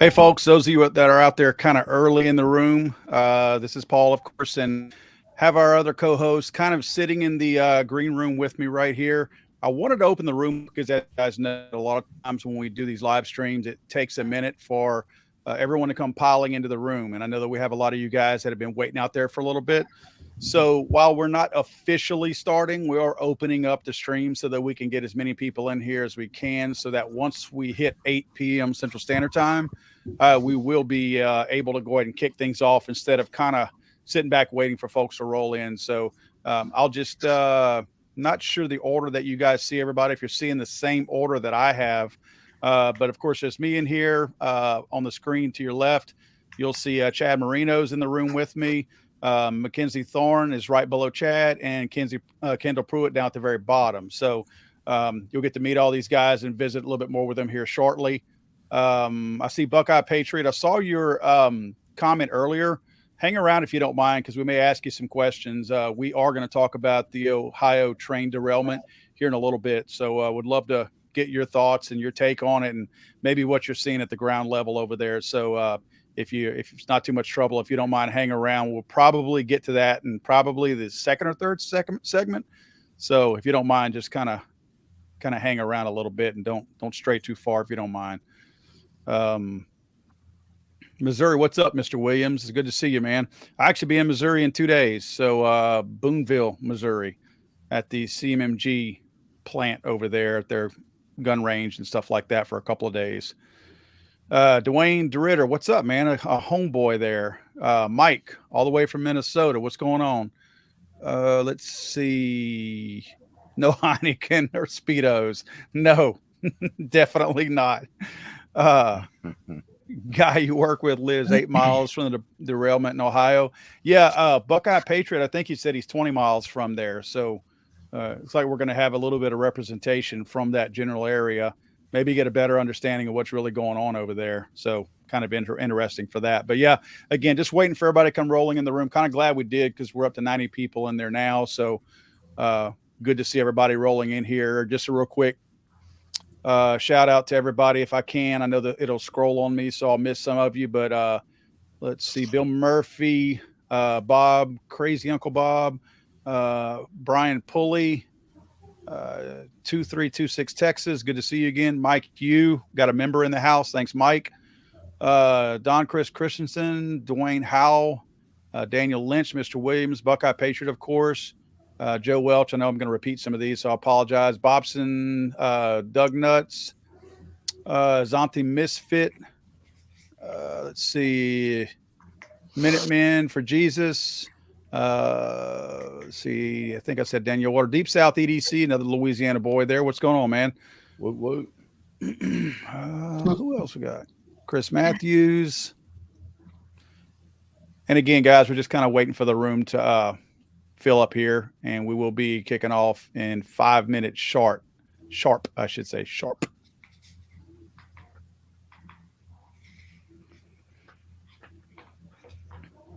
Hey, folks, those of you that are out there kind of early in the room, this is Paul, of course, and have our other co host kind of sitting in the green room with me right here. I wanted to open the room because, as you guys know, a lot of times when we do these live streams, it takes a minute for everyone to come piling into the room. And I know that we have a lot of you guys that have been waiting out there for a little bit. So while we're not officially starting, we are opening up the stream so that we can get as many people in here as we can, so that once we hit 8 p.m. Central Standard Time, we will be able to go ahead and kick things off instead of kind of sitting back waiting for folks to roll in. So I'll just not sure the order that you guys see everybody, if you're seeing the same order that I have. But of course, there's me in here on the screen to your left. You'll see Chad Marino's in the room with me. Mackenzie Thorne is right below Chad, and Kendall Pruitt down at the very bottom. So you'll get to meet all these guys and visit a little bit more with them here shortly. I see Buckeye Patriot. I saw your comment earlier. Hang around if you don't mind, because we may ask you some questions. We are going to talk about the Ohio train derailment here in a little bit. So I would love to get your thoughts and your take on it, and maybe what you're seeing at the ground level over there. So if it's not too much trouble, if you don't mind, hang around. We'll probably get to that in probably the second or third segment. So if you don't mind, just kind of hang around a little bit and don't stray too far if you don't mind. Missouri, what's up, Mr. Williams? It's good to see you, man. I actually be in Missouri in 2 days. So Boonville, Missouri, at the CMMG plant over there at their gun range and stuff like that for a couple of days. Dwayne DeRitter, what's up, man? A homeboy there. Mike, all the way from Minnesota. What's going on? Let's see. No Heineken or Speedos. No, definitely not. Guy you work with lives 8 miles from the derailment in Ohio. Yeah, Buckeye Patriot, I think he said he's 20 miles from there. So it's like we're going to have a little bit of representation from that general area. Maybe get a better understanding of what's really going on over there. So kind of interesting for that. But yeah, again, just waiting for everybody to come rolling in the room. Kind of glad we did, because we're up to 90 people in there now. So good to see everybody rolling in here. Just a real quick shout out to everybody if I can. I know that it'll scroll on me, so I'll miss some of you. But let's see. Bill Murphy, Bob, Crazy Uncle Bob, Brian Pulley, 2326 Texas. Good to see you again. Mike, you got a member in the house. Thanks, Mike. Don Chris Christensen, Dwayne Howell, Daniel Lynch, Mr. Williams, Buckeye Patriot, of course. Joe Welch. I know I'm going to repeat some of these, so I apologize. Bobson, Doug Nuts, Zonti Misfit. Let's see. Minutemen for Jesus. Let's see. I think I said Daniel Water. Deep South EDC, another Louisiana boy there. What's going on, man? Who else we got? Chris Matthews. And again, guys, we're just kind of waiting for the room to fill up here, and we will be kicking off in 5 minutes sharp, I should say, sharp.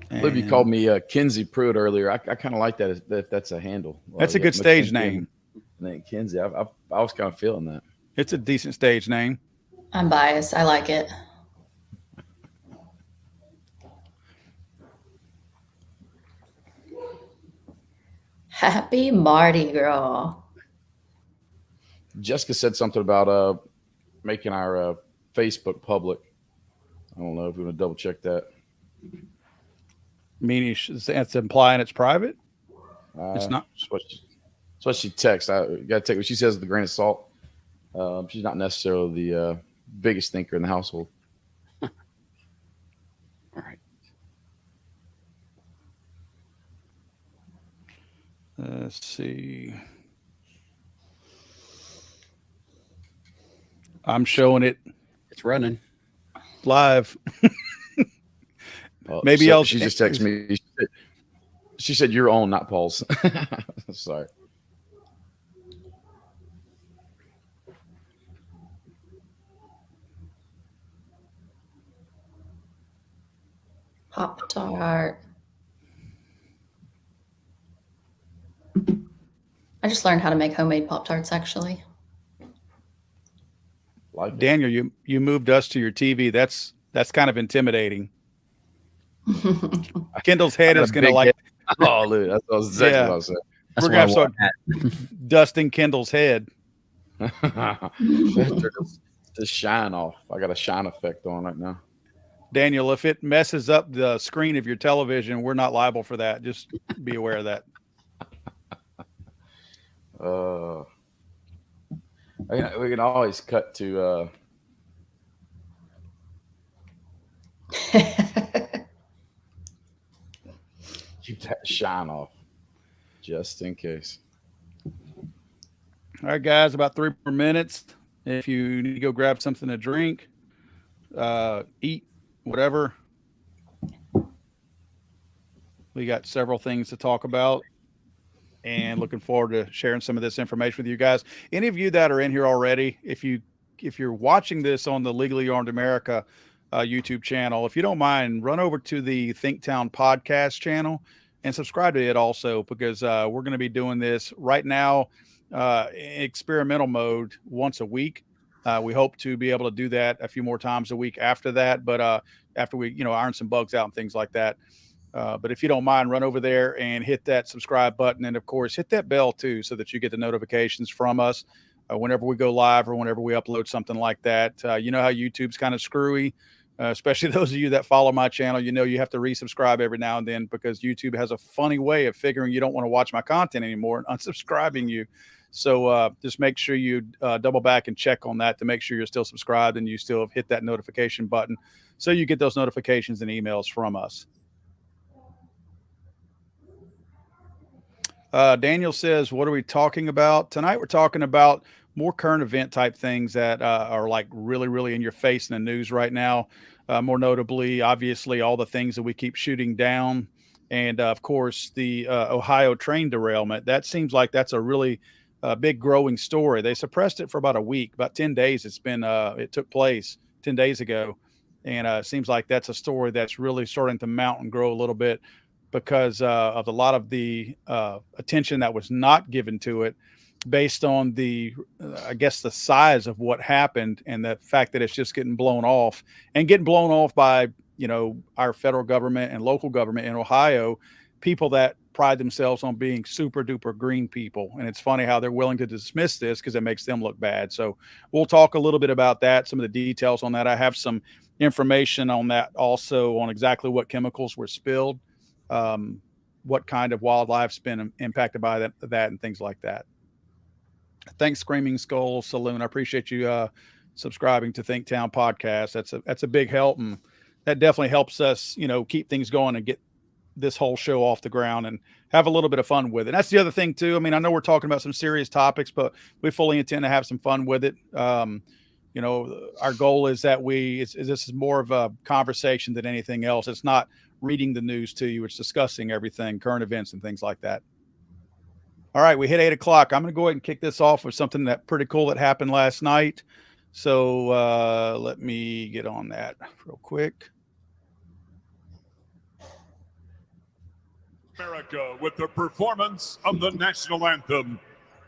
I believe you called me Kinsey Pruitt earlier. I kind of like that if that's a handle. That's a good stage name. Kinsey. I was kind of feeling that. It's a decent stage name. I'm biased. I like it. Happy Mardi Gras. Jessica said something about making our Facebook public. I don't know if we want to double check that. Meaning it's implying it's private? It's not. That's what she texts. I got to take what she says with a grain of salt. She's not necessarily the biggest thinker in the household. All right. Let's see. I'm showing it. It's running live. Maybe so she just texted me. She said your own, not Paul's. Sorry. Pop-Tart. I just learned how to make homemade Pop-Tarts, actually. Like Daniel, you moved us to your TV. That's That's kind of intimidating. Kendall's head is going to like. Head. Oh, look, that's what I was exactly what I was saying. We're going to start dusting Kendall's head. The shine off. I got a shine effect on right now. Daniel, if it messes up the screen of your television, we're not liable for that. Just be aware of that. We can always cut to keep that shine off just in case. All right, guys, about 3 more minutes. If you need to go grab something to drink, eat, whatever. We got several things to talk about and looking forward to sharing some of this information with you guys. Any of you that are in here already, if you're watching this on the Legally Armed America YouTube channel, if you don't mind, run over to the Thinktown podcast channel and subscribe to it also, because we're going to be doing this right now in experimental mode once a week. We hope to be able to do that a few more times a week after that, but after we iron some bugs out and things like that. But if you don't mind, run over there and hit that subscribe button, and of course hit that bell too, so that you get the notifications from us whenever we go live or whenever we upload something like that. You know how YouTube's kind of screwy, especially those of you that follow my channel. You have to resubscribe every now and then, because YouTube has a funny way of figuring you don't want to watch my content anymore and unsubscribing you. So just make sure you double back and check on that to make sure you're still subscribed and you still hit that notification button, so you get those notifications and emails from us. Daniel says, what are we talking about tonight? We're talking about more current event type things that are like really, really in your face in the news right now. More notably, obviously, all the things that we keep shooting down. And of course, the Ohio train derailment. That seems like that's a really big growing story. They suppressed it for about a week, about 10 days. It took place 10 days ago. And it seems like that's a story that's really starting to mount and grow a little bit, because of a lot of the attention that was not given to it, based on the size of what happened and the fact that it's just getting blown off by, our federal government and local government in Ohio, people that pride themselves on being super duper green people. And it's funny how they're willing to dismiss this because it makes them look bad. So we'll talk a little bit about that, some of the details on that. I have some information on that also, on exactly what chemicals were spilled, what kind of wildlife's been impacted by that and things like that. Thanks, Screaming Skull Saloon. I appreciate you subscribing to Thinktown podcast. That's a big help, and that definitely helps us, keep things going and get this whole show off the ground and have a little bit of fun with it. And that's the other thing too. I mean, I know we're talking about some serious topics, but we fully intend to have some fun with it. Our goal is that this is more of a conversation than anything else. It's not reading the news to you. It's discussing everything, current events and things like that. All right, we hit 8 o'clock. I'm going to go ahead and kick this off with something that pretty cool that happened last night. So let me get on that real quick. America with the performance of the national anthem,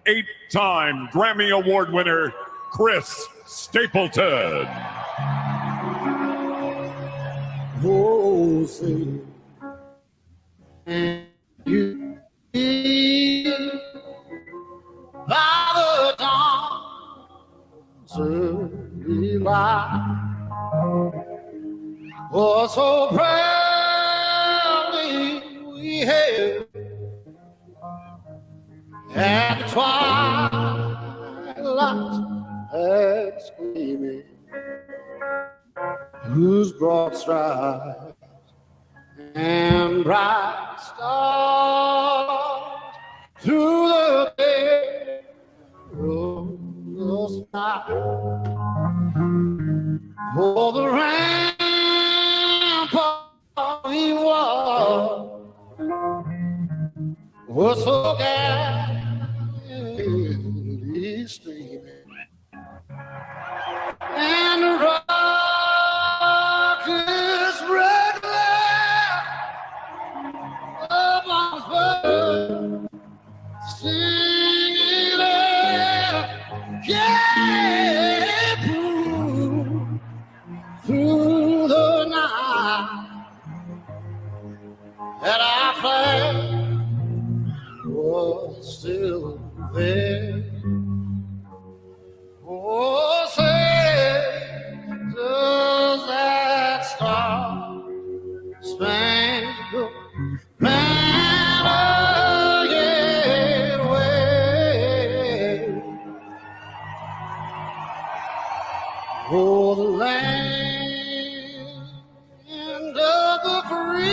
8-time Grammy Award winner, Chris Stapleton. Oh, say you by the dawn's early light, oh, so proudly we hailed at the twilight's gleaming, whose broad stripes and bright stars through the perilous night. Oh, the rampart he was so gallantly streaming, and the rockets break among birds singing yeah, through the Oh, the land of the free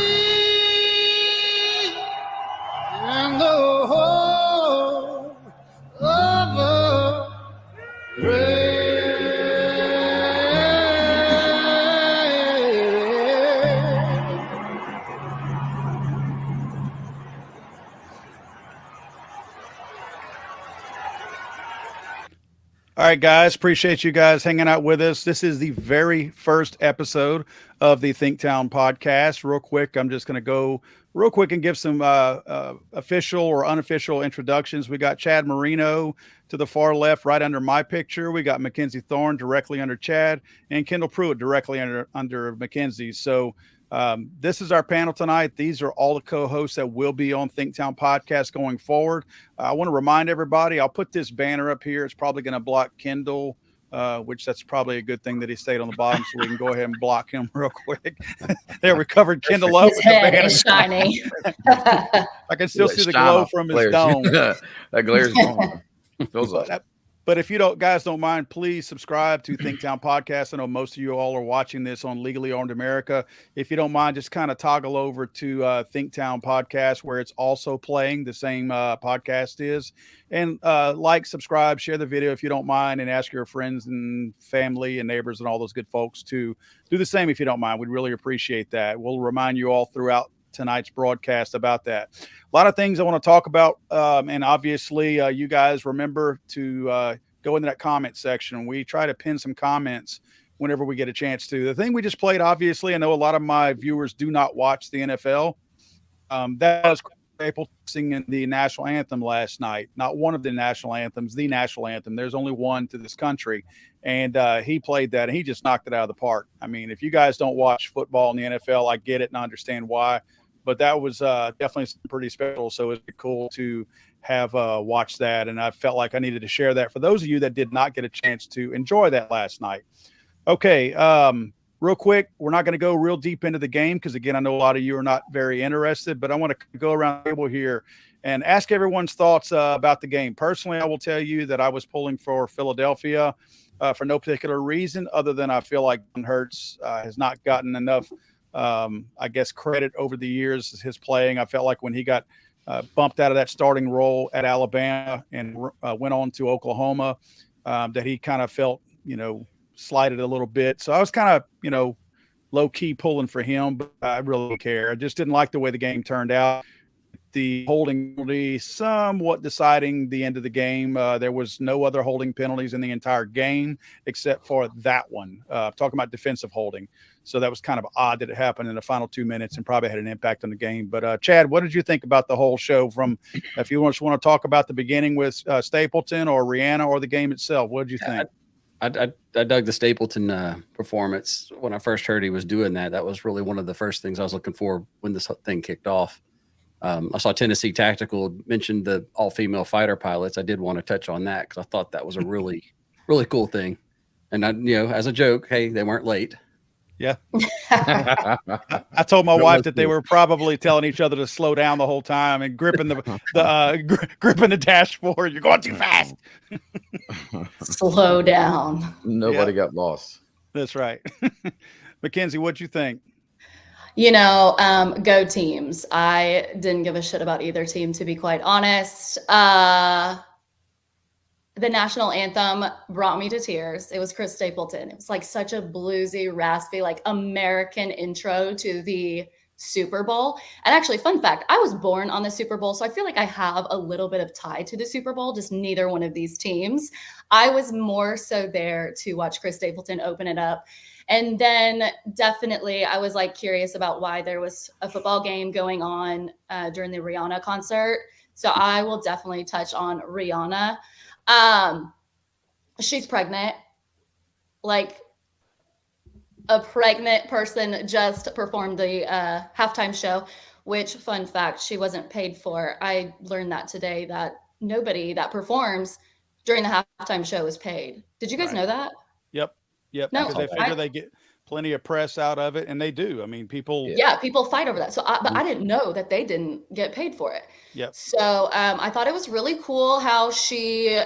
and the home of the brave. All right, guys. Appreciate you guys hanging out with us. This is the very first episode of the Think Town podcast. Real quick, I'm just going to go real quick and give some official or unofficial introductions. We got Chad Marino to the far left, right under my picture. We got Mackenzie Thorne directly under Chad, and Kendall Pruitt directly under Mackenzie. So this is our panel tonight. These are all the co-hosts that will be on Think Town podcast going forward. I want to remind everybody, I'll put this banner up here. It's probably going to block Kendall, which that's probably a good thing that he stayed on the bottom so we can go ahead and block him real quick. There, we covered Kendall up. His head is shiny. I can still see the glow from his dome. That glare's gone. Fills up. But if you guys don't mind, please subscribe to Think Town Podcast. I know most of you all are watching this on Legally Owned America. If you don't mind, just kind of toggle over to Think Town Podcast, where it's also playing. The same podcast is. And subscribe, share the video if you don't mind, and ask your friends and family and neighbors and all those good folks to do the same if you don't mind. We'd really appreciate that. We'll remind you all throughout tonight's broadcast about that. A lot of things I want to talk about, and obviously you guys remember to go into that comment section. We try to pin some comments whenever we get a chance to. The thing we just played, obviously, I know a lot of my viewers do not watch the NFL. That was Stapleton singing the national anthem last night. Not one of the national anthems, the national anthem. There's only one to this country. And he played that, and he just knocked it out of the park. I mean, if you guys don't watch football in the NFL, I get it and I understand why. But that was definitely pretty special. So it's cool to have watched that. And I felt like I needed to share that for those of you that did not get a chance to enjoy that last night. Okay, real quick, we're not going to go real deep into the game because, again, I know a lot of you are not very interested. But I want to go around the table here and ask everyone's thoughts about the game. Personally, I will tell you that I was pulling for Philadelphia for no particular reason other than I feel like Jalen Hurts has not gotten enough I guess credit over the years his playing. I felt like when he got bumped out of that starting role at Alabama and went on to Oklahoma, that he kind of felt, slighted a little bit. So I was kind of, low key pulling for him, but I really don't care. I just didn't like the way the game turned out. The holding penalty somewhat deciding the end of the game. There was no other holding penalties in the entire game except for that one. Talking about defensive holding. So that was kind of odd that it happened in the final 2 minutes and probably had an impact on the game. But Chad, what did you think about the whole show? From if you just want to talk about the beginning with Stapleton or Rihanna or the game itself, what did you think? I dug the Stapleton performance when I first heard he was doing that. That was really one of the first things I was looking for when this thing kicked off. I saw Tennessee Tactical mentioned the all-female fighter pilots. I did want to touch on that because I thought that was a really, really cool thing. And as a joke, hey, they weren't late. Yeah. I told my wife that they were probably telling each other to slow down the whole time and gripping gripping the dashboard. You're going too fast. Slow down. Nobody got lost. That's right. Mackenzie, what'd you think? Go teams. I didn't give a shit about either team, to be quite honest. The national anthem brought me to tears. It was Chris Stapleton. It was like such a bluesy, raspy, like American intro to the Super Bowl. And actually, fun fact, I was born on the Super Bowl, so I feel like I have a little bit of tie to the Super Bowl, just neither one of these teams. I was more so there to watch Chris Stapleton open it up. And then definitely I was like curious about why there was a football game going on during the Rihanna concert. So I will definitely touch on Rihanna. She's pregnant. Like a pregnant person just performed the halftime show, which, fun fact, she wasn't paid for. I learned that today, that nobody that performs during the halftime show is paid. Did you guys know that? Yep. No, because they figure they get plenty of press out of it, and they do. I mean, people. Yeah, people fight over that. So, but I didn't know that they didn't get paid for it. Yep. So I thought it was really cool how she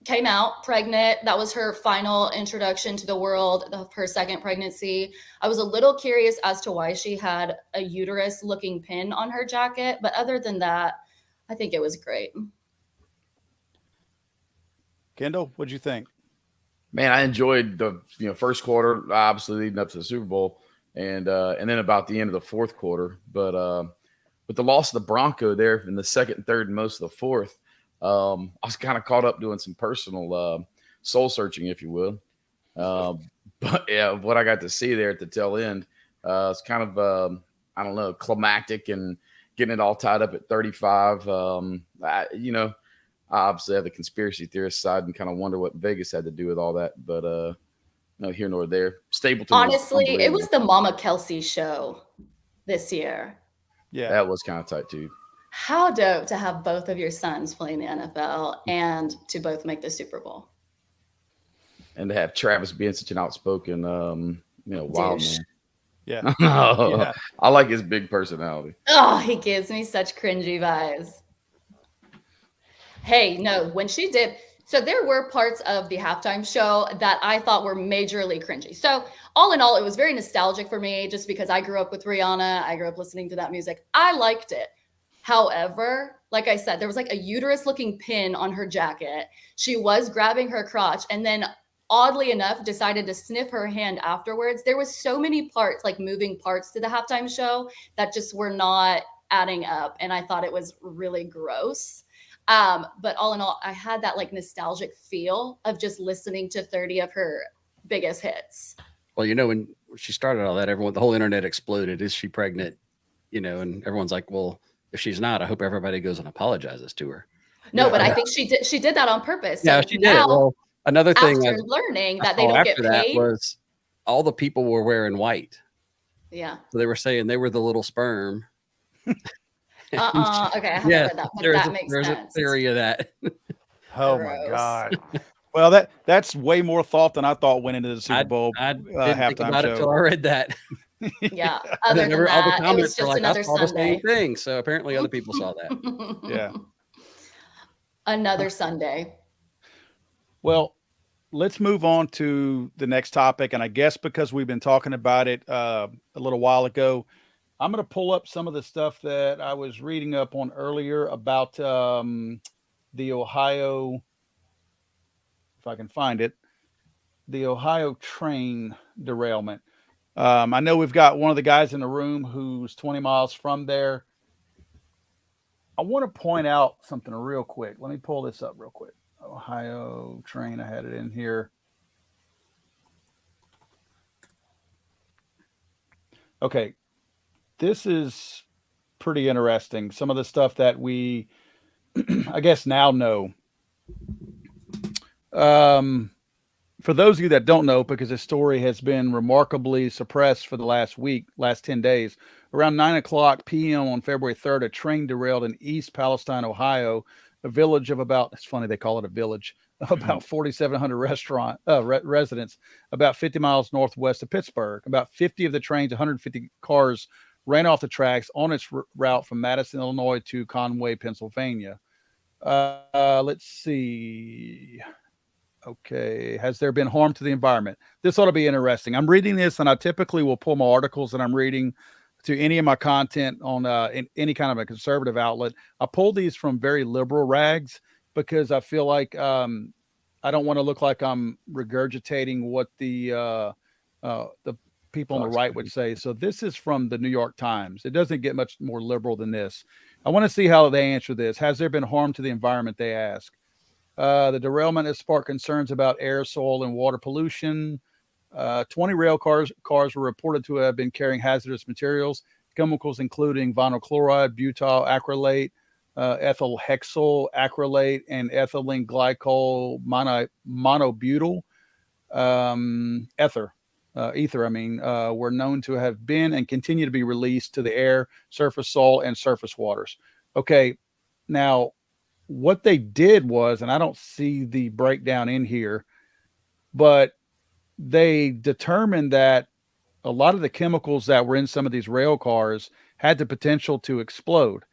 came out pregnant. That was her final introduction to the world, her second pregnancy. I was a little curious as to why she had a uterus looking pin on her jacket. But other than that, I think it was great. Kendall, what'd you think? Man, I enjoyed the first quarter, obviously leading up to the Super Bowl, and then about the end of the fourth quarter. But with the loss of the Bronco there in the second and third and most of the fourth, I was kind of caught up doing some personal soul searching, if you will. But yeah, what I got to see there at the tail end, it's kind of I don't know, climactic and getting it all tied up at 35. I obviously have the conspiracy theorist side and kind of wonder what Vegas had to do with all that, but no here nor there. Stapleton. Honestly, it was the Mama Kelsey show this year. Yeah, that was kind of tight too. How dope to have both of your sons play in the NFL and to both make the Super Bowl. And to have Travis being such an outspoken, wild Douche. man. Yeah. Yeah. I like his big personality. Oh, he gives me such cringy vibes. Hey, no, when she did, so there were parts of the halftime show that I thought were majorly cringy. So all in all, it was very nostalgic for me just because I grew up with Rihanna. I grew up listening to that music. I liked it. However, like I said, there was like a uterus looking pin on her jacket. She was grabbing her crotch and then oddly enough decided to sniff her hand afterwards. There was so many parts, like moving parts to the halftime show that just were not adding up. And I thought it was really gross. But all in all, I had that like nostalgic feel of just listening to 30 of her biggest hits. Well, when she started all that, the whole internet exploded. Is she pregnant? And everyone's like, well, if she's not, I hope everybody goes and apologizes to her. No, but I think she did that on purpose. So she did it. Well, another thing after learning that they don't get paid was all the people were wearing white. Yeah. So they were saying they were the little sperm. Okay, I haven't read that, but that makes sense. There's a theory of that. Oh my God. Well, that's way more thought than I thought went into the Super Bowl I didn't think about it show. until I read that. Yeah. Other than all the that, it comments was just were like, another I saw the Sunday. same thing. So apparently other people saw that. Yeah. Another Sunday. Well, let's move on to the next topic. And I guess because we've been talking about it a little while ago, I'm going to pull up some of the stuff that I was reading up on earlier about the Ohio, if I can find it, the Ohio train derailment. I know we've got one of the guys in the room who's 20 miles from there. I want to point out something real quick. Let me pull this up real quick. Ohio train. I had it in here. Okay. This is pretty interesting. Some of the stuff that we, I guess, now know. For those of you that don't know, because this story has been remarkably suppressed for the last 10 days, around 9:00 p.m. on February 3rd, a train derailed in East Palestine, Ohio, a village of about, it's funny they call it a village, about 4,700 residents, about 50 miles northwest of Pittsburgh. About 50 of the train's 150 cars ran off the tracks on its route from Madison, Illinois to Conway, Pennsylvania. Let's see. Okay. Has there been harm to the environment? This ought to be interesting. I'm reading this, and I typically will pull my articles that I'm reading to any of my content on in any kind of a conservative outlet. I pull these from very liberal rags because I feel like I don't want to look like I'm regurgitating what the people on the right would say. So this is from the New York Times. It doesn't get much more liberal than this. I want to see how they answer this. Has there been harm to the environment, they ask. The derailment has sparked concerns about air, soil, and water pollution. 20 rail cars were reported to have been carrying hazardous materials, chemicals including vinyl chloride, butyl acrylate, ethyl hexyl acrylate, and ethylene glycol monobutyl ether, were known to have been and continue to be released to the air, surface soil, and surface waters. Okay, now what they did was, and I don't see the breakdown in here, but they determined that a lot of the chemicals that were in some of these rail cars had the potential to explode.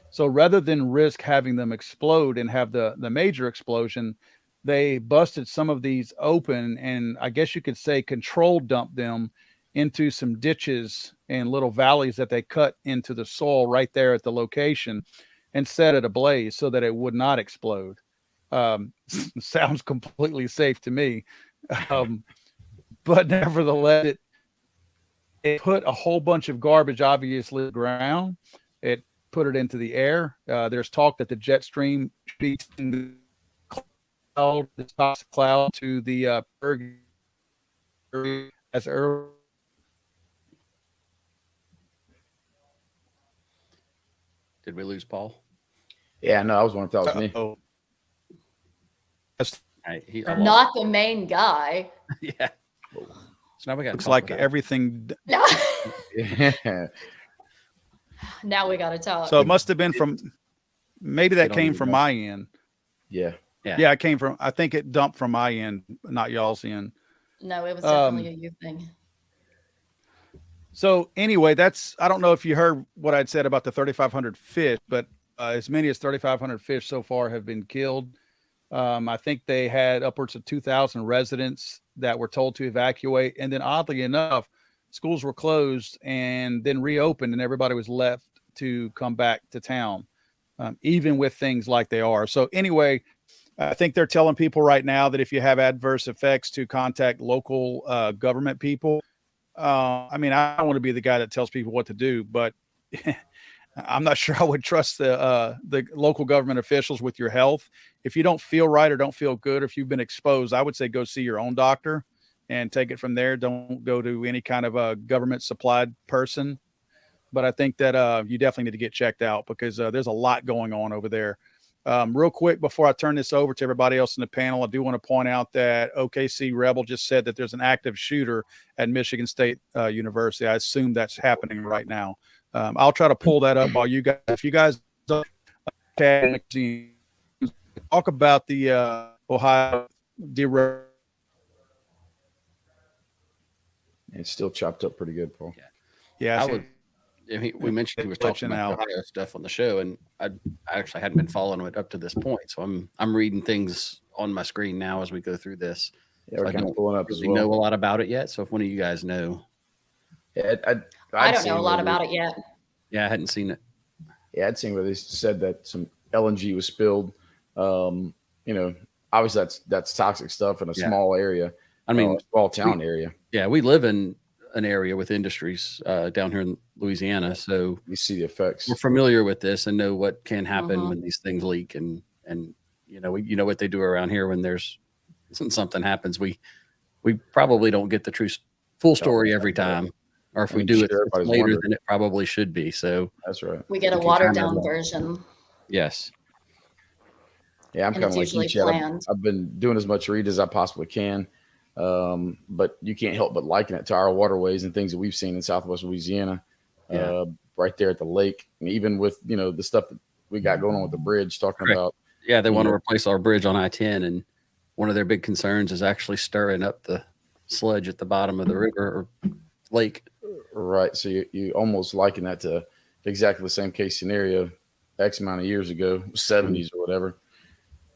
So rather than risk having them explode and have the major explosion, they busted some of these open, and I guess you could say control dumped them into some ditches and little valleys that they cut into the soil right there at the location, and set it ablaze so that it would not explode. Sounds completely safe to me. But nevertheless, it put a whole bunch of garbage, obviously, the ground. It put it into the air. There's talk that the jet stream beats the cloud, the toxic cloud to the as early. Did we lose Paul? Yeah, no, I was wondering if that was me. Oh, Not the main guy. Yeah. So now we got looks like everything. No. Yeah. Now we got to talk. So it must have been from. Maybe that came from my end. Yeah. Yeah, it came from. I think it dumped from my end, not y'all's end. No, it was definitely a you thing. So anyway, I don't know if you heard what I'd said about the 3,500 fish, but as many as 3,500 fish so far have been killed. I think they had upwards of 2,000 residents that were told to evacuate. And then oddly enough, schools were closed and then reopened, and everybody was left to come back to town, even with things like they are. So anyway, I think they're telling people right now that if you have adverse effects, to contact local government people. I mean, I don't want to be the guy that tells people what to do, but I'm not sure I would trust the local government officials with your health. If you don't feel right or don't feel good, if you've been exposed, I would say go see your own doctor and take it from there. Don't go to any kind of a government supplied person. But I think that you definitely need to get checked out, because there's a lot going on over there. Real quick, before I turn this over to everybody else in the panel, I do want to point out that OKC Rebel just said that there's an active shooter at Michigan State University. I assume that's happening right now. I'll try to pull that up while you guys, if you guys don't talk about the Ohio derailment. It's still chopped up pretty good, Paul. Yeah, we mentioned he was talking about Ohio stuff on the show, and I actually hadn't been following it up to this point. So I'm reading things on my screen now as we go through this. Yeah, so we're kind of pulling up as well. Know a lot about it yet? So if one of you guys know, yeah, I don't know a lot about it yet. Yeah, I hadn't seen it. Yeah, I'd seen where they said that some LNG was spilled. You know, obviously that's toxic stuff in a small area. I mean, small town area. Yeah, we live in an area with industries down here in Louisiana, so you see the effects. We're familiar with this and know what can happen when these things leak, and you know what they do around here when there's something happens. We probably don't get the full story every time, or if we do it later than it probably should be. So that's right. We get a watered down version. Yes. Yeah, I'm kind of like you, I've been doing as much read as I possibly can. But you can't help but liken it to our waterways and things that we've seen in Southwest Louisiana, right there at the lake. And even with, the stuff that we got going on with the bridge, talking about. Yeah, they want to replace our bridge on I-10. And one of their big concerns is actually stirring up the sludge at the bottom of the river or lake. Right. So you almost liken that to exactly the same case scenario X amount of years ago, 70s or whatever.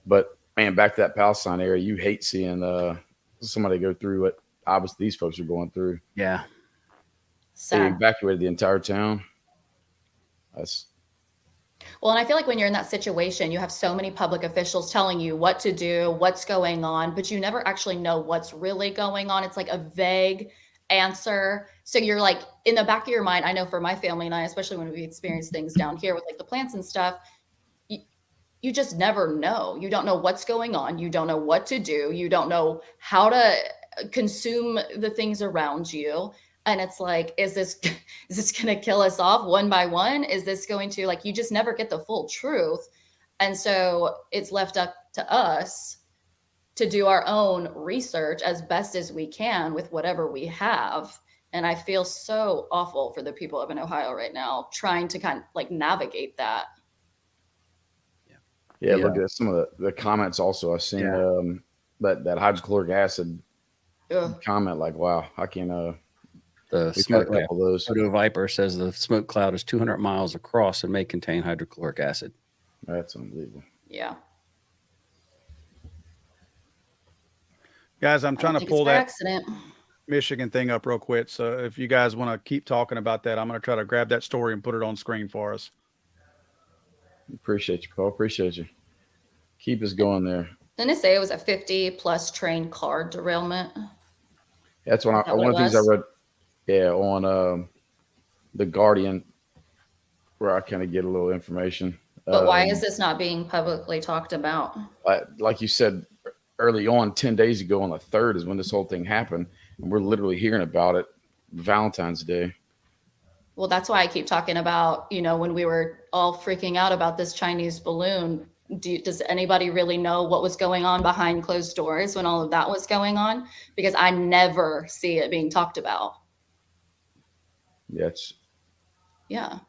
But man, back to that Palestine area, you hate seeing somebody go through what obviously these folks are going through. Yeah. They evacuated the entire town. Well, and I feel like when you're in that situation, you have so many public officials telling you what to do, what's going on, but you never actually know what's really going on. It's like a vague answer. So you're like, in the back of your mind, I know for my family and I, especially when we experience things down here with like the plants and stuff, you just never know. You don't know what's going on. You don't know what to do. You don't know how to consume the things around you. And it's like, is this going to kill us off one by one? Is this going to, like, you just never get the full truth. And so it's left up to us to do our own research as best as we can with whatever we have. And I feel so awful for the people up in Ohio right now, trying to kind of like navigate that. Yeah, look at some of the comments also. I've seen that hydrochloric acid comment, like, wow, I can the smoke Photo Viper says the smoke cloud is 200 miles across and may contain hydrochloric acid. That's unbelievable. Yeah. Guys, I'm I trying don't to think pull it's by that accident. Michigan thing up real quick. So if you guys want to keep talking about that, I'm going to try to grab that story and put it on screen for us. Appreciate you, Paul. Appreciate you. Keep us going there. Didn't it say it was a 50+ train car derailment? That's Is that what one it of the things I was? read. Yeah, on the Guardian, where I kind of get a little information. But why is this not being publicly talked about? Like you said early on, 10 days ago on the 3rd is when this whole thing happened, and we're literally hearing about it Valentine's Day. Well, that's why I keep talking about, when we were all freaking out about this Chinese balloon. Does anybody really know what was going on behind closed doors when all of that was going on? Because I never see it being talked about. Yeah.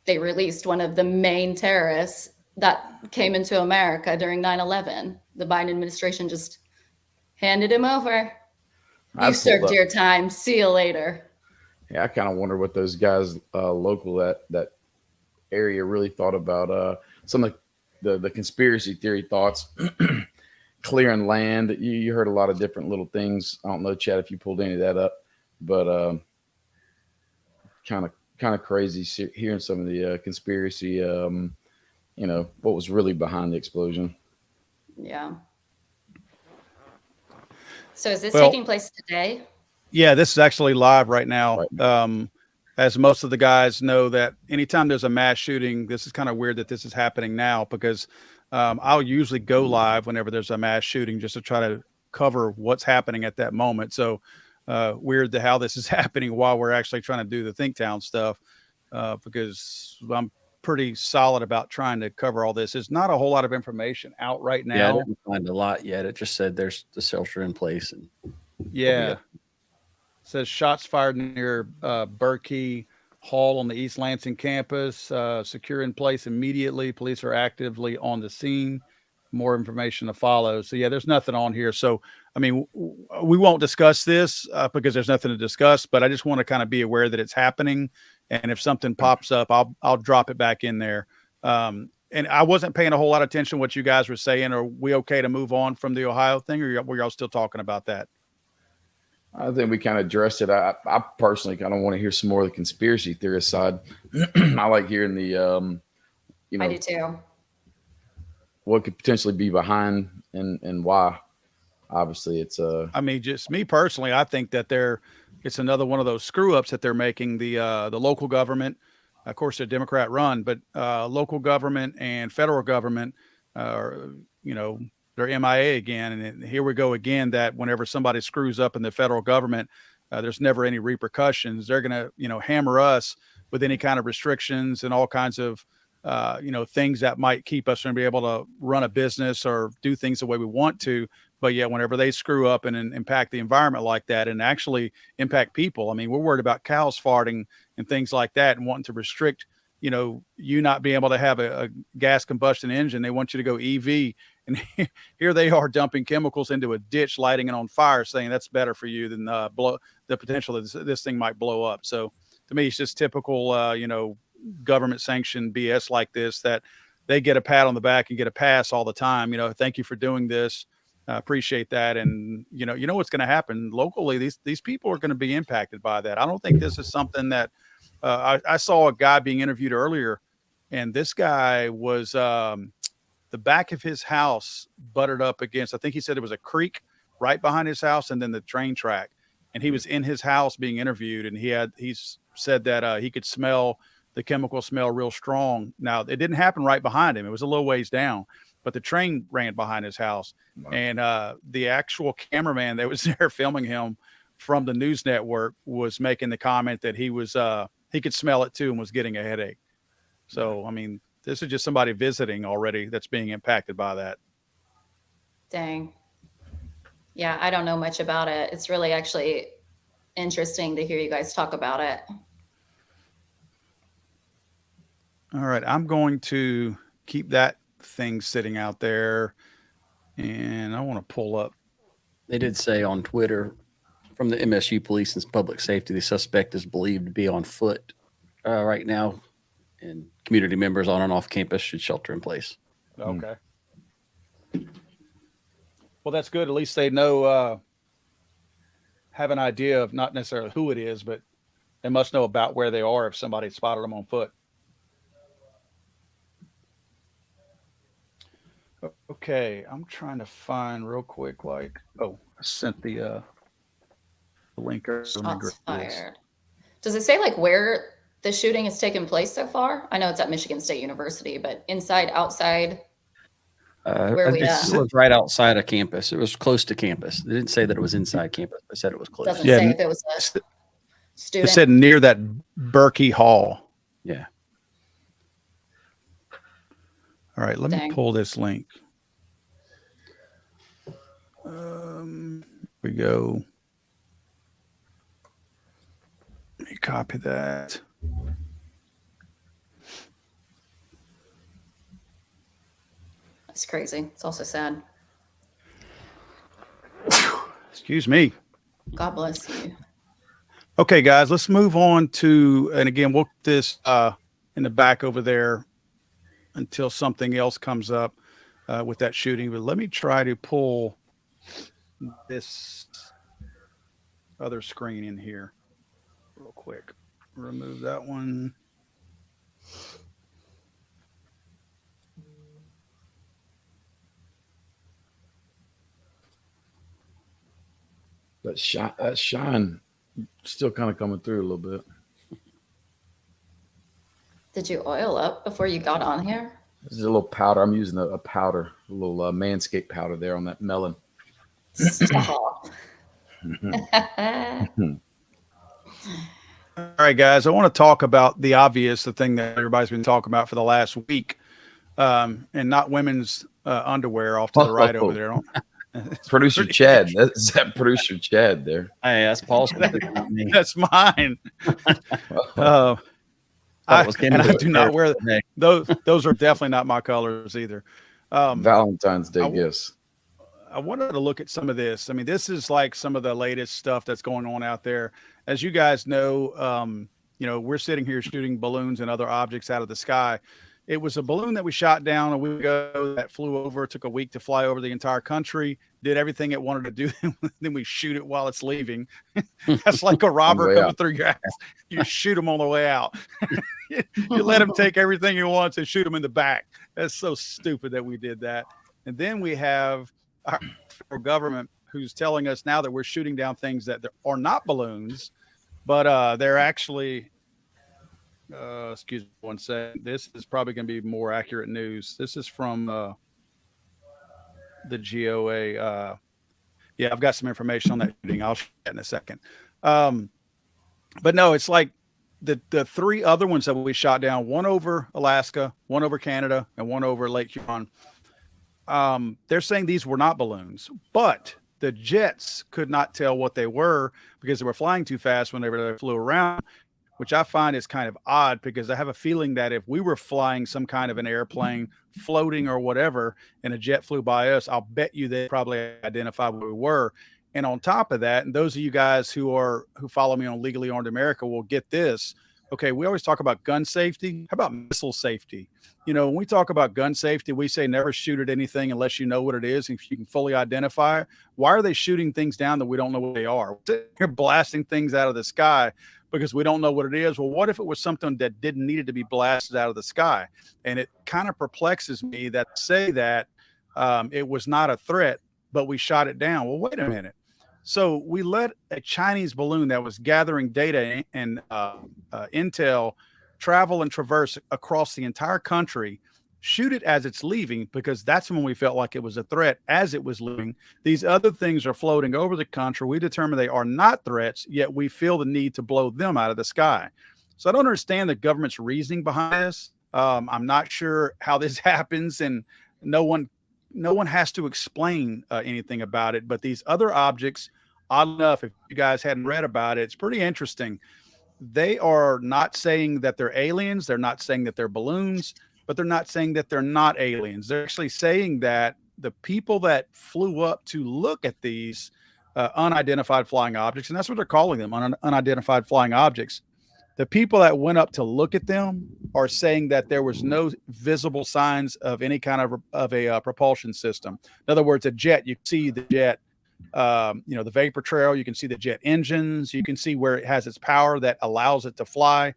They released one of the main terrorists that came into America during 9/11. The Biden administration just handed him over. You served your time. See you later. Yeah, I kind of wonder what those guys local that area really thought about some of the conspiracy theory thoughts. Clearing land. You heard a lot of different little things. I don't know, Chad, if you pulled any of that up, but kind of crazy hearing some of the conspiracy. What was really behind the explosion. Yeah. So is this taking place today? Yeah, this is actually live right now. As most of the guys know, that anytime there's a mass shooting, this is kind of weird that this is happening now, because I'll usually go live whenever there's a mass shooting just to try to cover what's happening at that moment. So weird to how this is happening while we're actually trying to do the Think Town stuff, because I'm pretty solid about trying to cover all this. There's not a whole lot of information out right now. Yeah, I didn't find a lot yet. It just said there's the shelter in place. And it says shots fired near Berkey Hall on the East Lansing campus, secure in place immediately. Police are actively on the scene. More information to follow. So yeah, there's nothing on here. So, I mean, we won't discuss this because there's nothing to discuss, but I just want to kind of be aware that it's happening. And if something pops up, I'll drop it back in there. And I wasn't paying a whole lot of attention to what you guys were saying. Are we okay to move on from the Ohio thing, or were y'all still talking about that? I think we kind of addressed it. I personally kind of want to hear some more of the conspiracy theorist side. I like hearing the, I do too. What could potentially be behind and why. Obviously, it's I mean, just me personally, I think that it's another one of those screw ups that they're making. The local government, of course, they're Democrat run, but local government and federal government are, they're MIA again. And here we go again, that whenever somebody screws up in the federal government, there's never any repercussions. They're going to, hammer us with any kind of restrictions and all kinds of, things that might keep us from being able to run a business or do things the way we want to. But yeah, whenever they screw up and impact the environment like that and actually impact people, I mean, we're worried about cows farting and things like that and wanting to restrict, you not being able to have a gas combustion engine. They want you to go EV. And here they are dumping chemicals into a ditch, lighting it on fire, saying that's better for you than the potential that this thing might blow up. So to me, it's just typical, government sanctioned BS like this, that they get a pat on the back and get a pass all the time. Thank you for doing this. Appreciate that. And you know what's going to happen locally. These people are going to be impacted by that. I don't think this is something that I saw a guy being interviewed earlier, and this guy was the back of his house buttered up against, I think he said it was a creek right behind his house, and then the train track. And he was in his house being interviewed, and he's said that he could smell the chemical smell real strong. Now, it didn't happen right behind him. It was a little ways down, but the train ran behind his house. Wow. And the actual cameraman that was there filming him from the news network was making the comment that he could smell it too and was getting a headache. So, I mean, this is just somebody visiting already that's being impacted by that. Dang. Yeah, I don't know much about it. It's really actually interesting to hear you guys talk about it. All right, I'm going to keep that thing sitting out there, and I want to pull up. They did say on Twitter from the MSU Police and Public Safety, the suspect is believed to be on foot right now, and community members on and off campus should shelter in place. Okay. Well, that's good. At least they know, have an idea of not necessarily who it is, but they must know about where they are if somebody spotted them on foot. Okay, I'm trying to find real quick. Like, oh, I sent the link. Shots fired. Does it say like where the shooting has taken place so far? I know it's at Michigan State University, but inside, outside, where we at? It was right outside of campus. It was close to campus. They didn't say that it was inside campus. They said it was close. Doesn't say if it was a student. It said near that Berkey Hall. Yeah. All right, let me pull this link. We go. Let me copy that. That's crazy. It's also sad. Excuse me. God bless you. Okay, guys, let's move on to, and again, we'll put this in the back over there until something else comes up with that shooting. But let me try to pull this other screen in here real quick. Remove that one. That shine still kind of coming through a little bit. Did you oil up before you got on here? This is a little powder. I'm using a powder, a little Manscaped powder there on that melon. Stop. All right, guys, I want to talk about the obvious, the thing that everybody's been talking about for the last week, and not women's underwear off to the right over there. Producer Chad. That's that producer Chad there. Hey, that's Paul's. That's mine. I do not wear those. Those are definitely not my colors either. Valentine's Day gifts. I wanted to look at some of this. I mean, this is like some of the latest stuff that's going on out there. As you guys know, we're sitting here shooting balloons and other objects out of the sky. It was a balloon that we shot down a week ago that flew over. It took a week to fly over the entire country, did everything it wanted to do. Then we shoot it while it's leaving. That's like a robber coming through your house. You shoot him on the way out. You let him take everything he wants and shoot him in the back. That's so stupid that we did that. And then we have our federal government who's telling us now that we're shooting down things that are not balloons, but they're actually excuse me one second. This is probably going to be more accurate news. This is from the GOA. Yeah, I've got some information on that shooting. I'll show that in a second. But no, it's like the three other ones that we shot down, one over Alaska, one over Canada, and one over Lake Huron. They're saying these were not balloons, but the jets could not tell what they were because they were flying too fast whenever they flew around, which I find is kind of odd because I have a feeling that if we were flying some kind of an airplane floating or whatever, and a jet flew by us, I'll bet you they probably identified what we were. And on top of that, and those of you guys who follow me on Legally Armed America will get this. Okay, we always talk about gun safety. How about missile safety? When we talk about gun safety, we say never shoot at anything unless you know what it is, if you can fully identify it. Why are they shooting things down that we don't know what they are? They're blasting things out of the sky because we don't know what it is. Well, what if it was something that didn't need to be blasted out of the sky? And it kind of perplexes me that say that it was not a threat, but we shot it down. Well, wait a minute. So we let a Chinese balloon that was gathering data and intel travel and traverse across the entire country, shoot it as it's leaving, because that's when we felt like it was a threat as it was leaving. These other things are floating over the country. We determine they are not threats, yet we feel the need to blow them out of the sky. So I don't understand the government's reasoning behind this. I'm not sure how this happens, and no one has to explain anything about it. But these other objects, odd enough, if you guys hadn't read about it, it's pretty interesting. They are not saying that they're aliens. They're not saying that they're balloons, but they're not saying that they're not aliens. They're actually saying that the people that flew up to look at these unidentified flying objects, and that's what they're calling them, unidentified flying objects, The people that went up to look at them are saying that there was no visible signs of any kind of a propulsion system. In other words, a jet, you see the jet, the vapor trail, you can see the jet engines, you can see where it has its power that allows it to fly.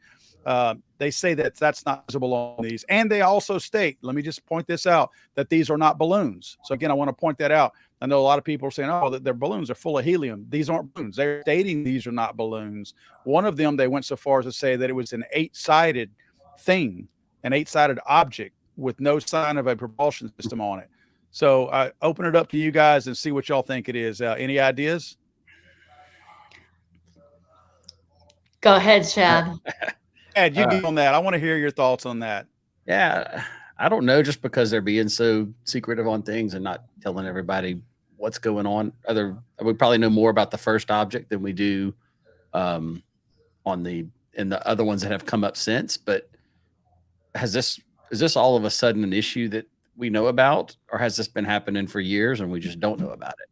They say that that's not visible on these. And they also state, let me just point this out, that these are not balloons. So again, I want to point that out. I know a lot of people are saying, oh, that their balloons are full of helium. These aren't balloons. They're stating these are not balloons. One of them, they went so far as to say that it was an 8-sided thing, an 8-sided object with no sign of a propulsion system on it. So I open it up to you guys and see what y'all think it is. Any ideas? Go ahead, Chad. Ed, you get on that. I want to hear your thoughts on that. Yeah, I don't know, just because they're being so secretive on things and not telling everybody what's going on. We probably know more about the first object than we do in the other ones that have come up since. But is this all of a sudden an issue that we know about, or has this been happening for years and we just don't know about it?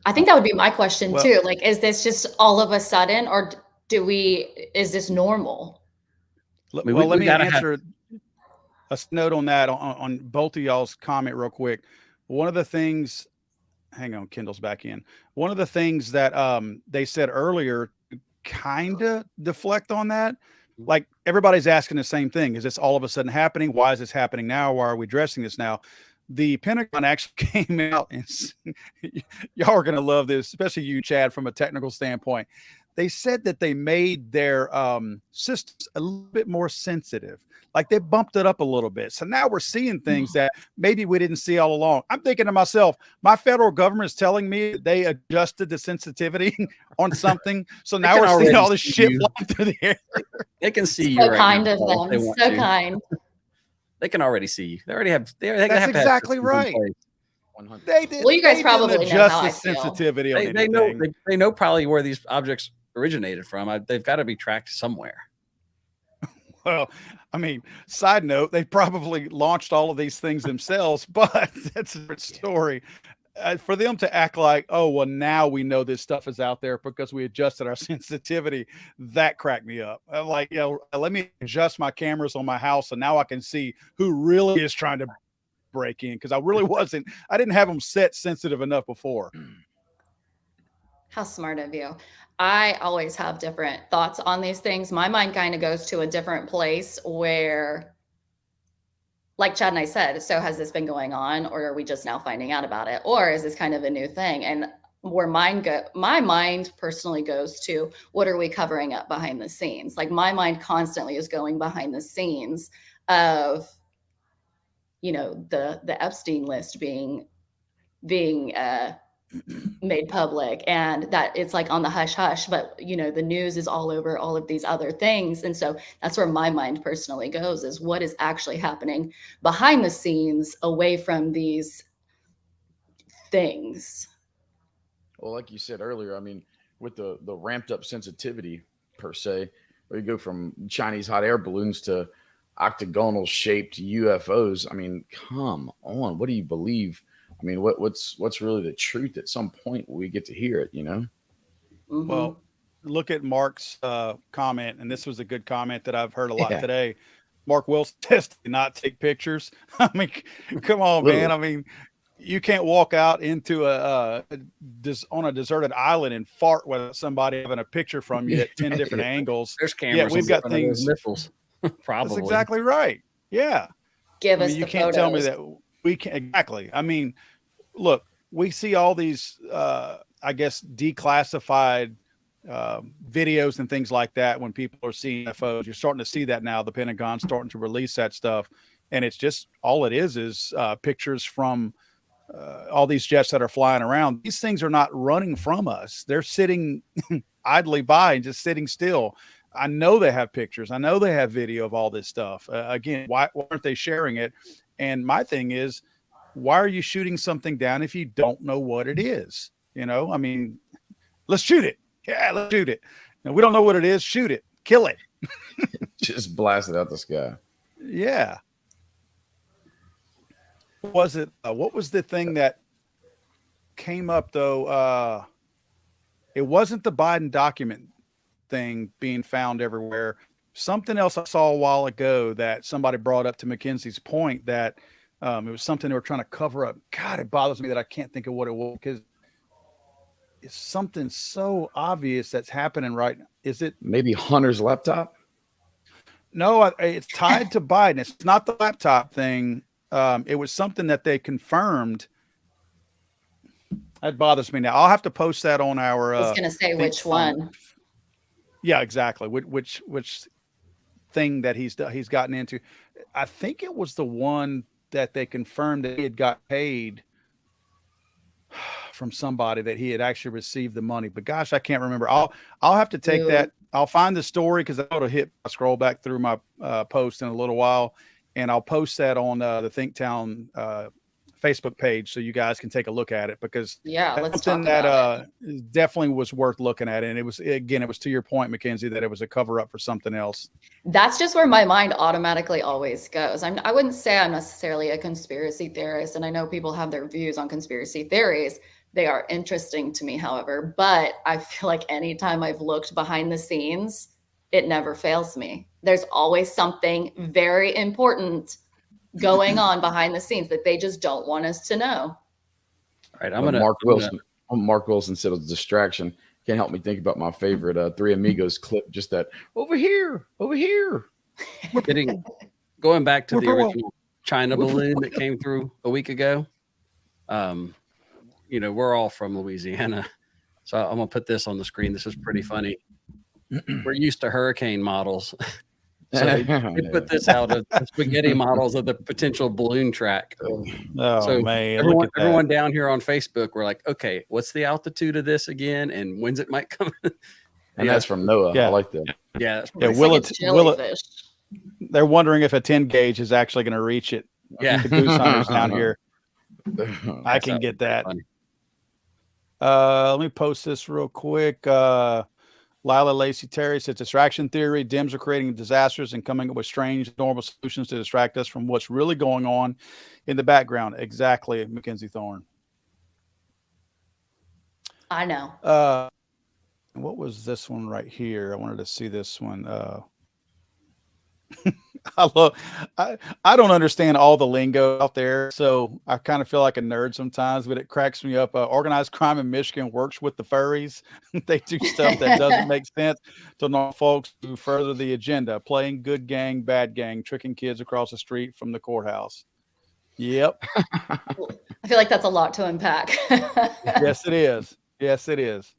I think that would be my question too. Like, is this just all of a sudden, or is this normal? Let me answer a note on that on both of y'all's comment real quick. One of the things, hang on, Kendall's back in. One of the things that they said earlier, kind of deflect on that. Like, everybody's asking the same thing. Is this all of a sudden happening? Why is this happening now? Why are we addressing this now? The Pentagon actually came out, and y'all are going to love this, especially you, Chad, from a technical standpoint. They said that they made their systems a little bit more sensitive. Like, they bumped it up a little bit. So now we're seeing things that maybe we didn't see all along. I'm thinking to myself, my federal government is telling me they adjusted the sensitivity on something. So now we're seeing all this shit flying through the air. They can see so you. So kind of them. So kind. They can already see you. They already have. That's exactly right. They did. Well, you guys probably know how I feel. Sensitivity on they know. They know probably where these objects originated from. They've got to be tracked somewhere. Well, I mean, side note, they probably launched all of these things themselves, but that's a different story. For them to act like, oh, well, now we know this stuff is out there because we adjusted our sensitivity, that cracked me up. I'm like, let me adjust my cameras on my house, so now I can see who really is trying to break in, because I didn't have them set sensitive enough before. How smart of you. I always have different thoughts on these things. My mind kind of goes to a different place where, like Chad and I said, so has this been going on, or are we just now finding out about it? Or is this kind of a new thing? And where my mind personally goes to, what are we covering up behind the scenes? Like, my mind constantly is going behind the scenes of, the Epstein list being made public, and that it's like on the hush hush, but the news is all over all of these other things. And so that's where my mind personally goes, is what is actually happening behind the scenes away from these things. Well, like you said earlier, I mean, with the ramped up sensitivity per se, where you go from Chinese hot air balloons to octagonal shaped UFOs. I mean, come on, what do you believe? I mean, what's really the truth? At some point we get to hear it, Mm-hmm. Well, look at Mark's comment, and this was a good comment that I've heard a lot today. Mark Wilson says to not take pictures. I mean, come on, man. I mean, you can't walk out into on a deserted island and fart with somebody having a picture from you at 10 different angles. There's cameras. Yeah, we've got things. Missiles. Probably. That's exactly right. Yeah. Give us you can't tell me that we can. Exactly. I mean, look, we see all these, I guess, declassified videos and things like that when people are seeing UFOs. You're starting to see that now. The Pentagon's starting to release that stuff. And it's just, all it is pictures from all these jets that are flying around. These things are not running from us. They're sitting idly by and just sitting still. I know they have pictures. I know they have video of all this stuff. Again, why aren't they sharing it? And my thing is, why are you shooting something down if you don't know what it is? I mean, let's shoot it. Yeah, let's shoot it. We don't know what it is. Shoot it. Kill it. Just blast it out the sky. Yeah. Was it? What was the thing that came up though? It wasn't the Biden document. thing being found everywhere. Something else I saw a while ago that somebody brought up to Mackenzie's point that it was something they were trying to cover up. God, it bothers me that I can't think of what it was because it's something so obvious that's happening right now. Is it maybe Hunter's laptop? No, it's tied to Biden. It's not the laptop thing. It was something that they confirmed. That bothers me now. I'll have to post that on our. I was going to say which one. Yeah, exactly. Which thing that he's gotten into? I think it was the one that they confirmed that he had got paid from somebody, that he had actually received the money. But gosh, I can't remember. I'll have to take that. I'll find the story because I'll scroll back through my post in a little while, and I'll post that on the Thinktown Facebook page so you guys can take a look at it, because let's something that definitely was worth looking at. And it was to your point, Mackenzie, that it was a cover up for something else. That's just where my mind automatically always goes. I wouldn't say I'm necessarily a conspiracy theorist, and I know people have their views on conspiracy theories. They are interesting to me, however, but I feel like anytime I've looked behind the scenes, it never fails me. There's always something very important going on behind the scenes that they just don't want us to know. All right, I'm gonna Mark Wilson said it was a distraction. Can't help me think about my favorite Three Amigos clip. Just that over here. Going back to the original China balloon that came through a week ago. We're all from Louisiana, so I'm gonna put this on the screen. This is pretty funny. We're used to hurricane models. So they put this out of spaghetti models of the potential balloon track. Man, everyone down here on Facebook, we're like, okay, what's the altitude of this again, and when's it might come? And that's from Noah. Yeah. I like that. Yeah. Will it? They're wondering if a 10 gauge is actually going to reach it. Yeah. The goose hunters down here. I can get that. Let me post this real quick. Lila Lacey Terry says distraction theory. Dems are creating disasters and coming up with strange, normal solutions to distract us from what's really going on in the background. Exactly, Mackenzie Thorne. I know. What was this one right here? I wanted to see this one. I don't understand all the lingo out there, so I kind of feel like a nerd sometimes, but it cracks me up. Organized crime in Michigan works with the furries. They do stuff that doesn't make sense to normal folks who further the agenda, playing good gang, bad gang, tricking kids across the street from the courthouse. Yep. I feel like that's a lot to unpack. Yes, it is. Yes, it is.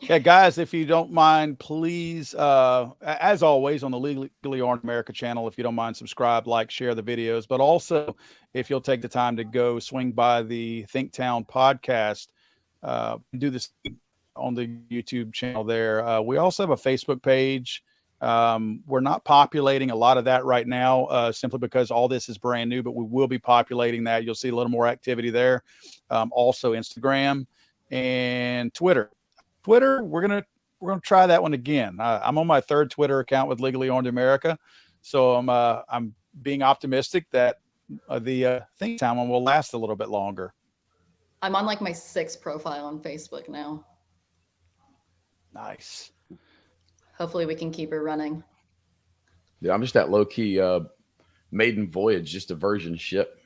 Yeah, guys, if you don't mind, please, as always, on the Legally Armed America channel, if you don't mind, subscribe, like, share the videos. But also, if you'll take the time to go swing by the Thinktown podcast, do this on the YouTube channel there. We also have a Facebook page. We're not populating a lot of that right now, simply because all this is brand new, but we will be populating that. You'll see a little more activity there. Also Instagram and Twitter. We're gonna try that one again. I'm on my third Twitter account with Legally Armed America, so I'm being optimistic that the Thinktown one will last a little bit longer. I'm on like my 6th profile on Facebook now. Nice. Hopefully we can keep it running. Yeah, I'm just that low key maiden voyage, just a version ship,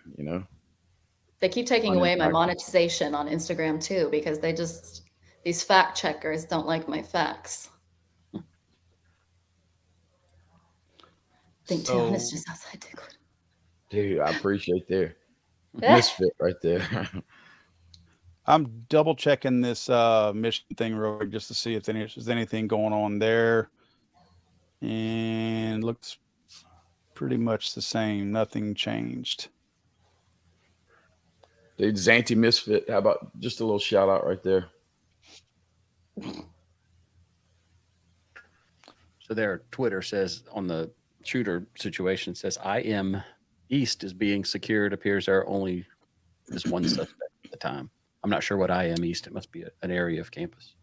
They keep taking away my monetization on Instagram too, because these fact checkers don't like my facts. Thinktown is just outside Dickwood. Dude, I appreciate their misfit right there. I'm double checking this mission thing real quick just to see if there's anything going on there. And looks pretty much the same. Nothing changed. Dude, Zanty Misfit. How about just a little shout out right there? So their Twitter says on the shooter situation says IM East is being secured. Appears there are only this one suspect at the time. I'm not sure what IM East. It must be an area of campus.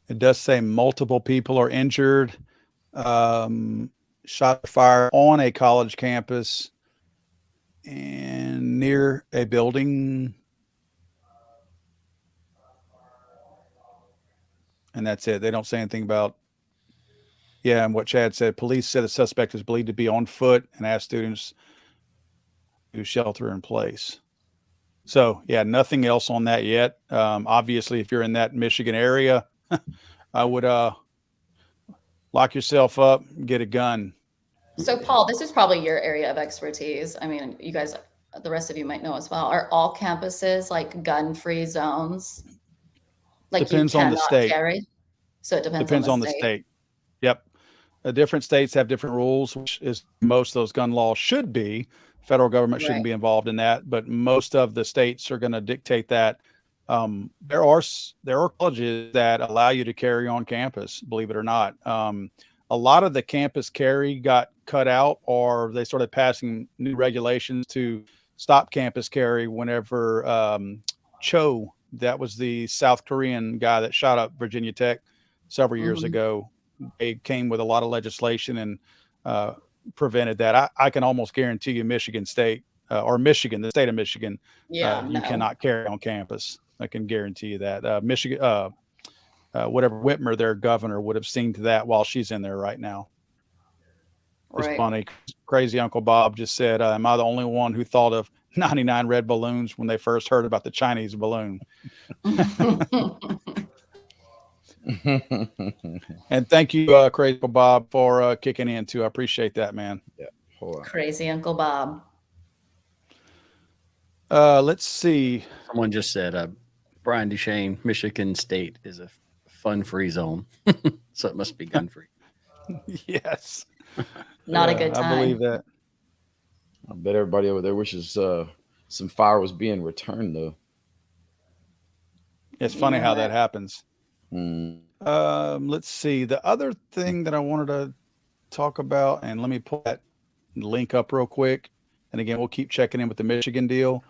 It does say multiple people are injured. Shot fire on a college campus and near a building. and that's it. They don't say anything about, yeah, and what Chad said, police said the suspect is believed to be on foot and asked students to shelter in place. So, yeah, nothing else on that yet. Obviously, if you're in that Michigan area, I would lock yourself up, get a gun. So, Paul, this is probably your area of expertise. I mean, you guys, the rest of you might know as well. Are all campuses like gun-free zones? Like Depends you on the cannot state. carry? So it Depends on the state. Yep. Different states have different rules, which is most of those gun laws should be. Federal government shouldn't Right. be involved in that, but most of the states are going to dictate that. There are colleges that allow you to carry on campus, believe it or not. A lot of the campus carry got cut out, or they started passing new regulations to stop campus carry whenever Cho, that was the South Korean guy that shot up Virginia Tech several years Mhm. ago. They came with a lot of legislation and prevented that. I can almost guarantee you Michigan State or Michigan, the state of Michigan, Yeah, you no. cannot carry on campus. I can guarantee you that. Michigan, whatever Whitmer, their governor, would have seen to that while she's in there right now. It's Right. funny. Crazy Uncle Bob just said, am I the only one who thought of 99 red balloons when they first heard about the Chinese balloon? And thank you, Crazy Uncle Bob, for kicking in too. I appreciate that, man. Yeah. Hold on. Crazy Uncle Bob. Let's see. Someone just said, Brian Duchesne, Michigan State is a fun-free zone, so it must be gun-free. Yes. Not a good time. I believe that. I bet everybody over there wishes some fire was being returned, though. It's funny You know how what? that happens. Mm. Let's see. The other thing that I wanted to talk about, and let me pull that link up real quick. And again, we'll keep checking in with the Michigan deal.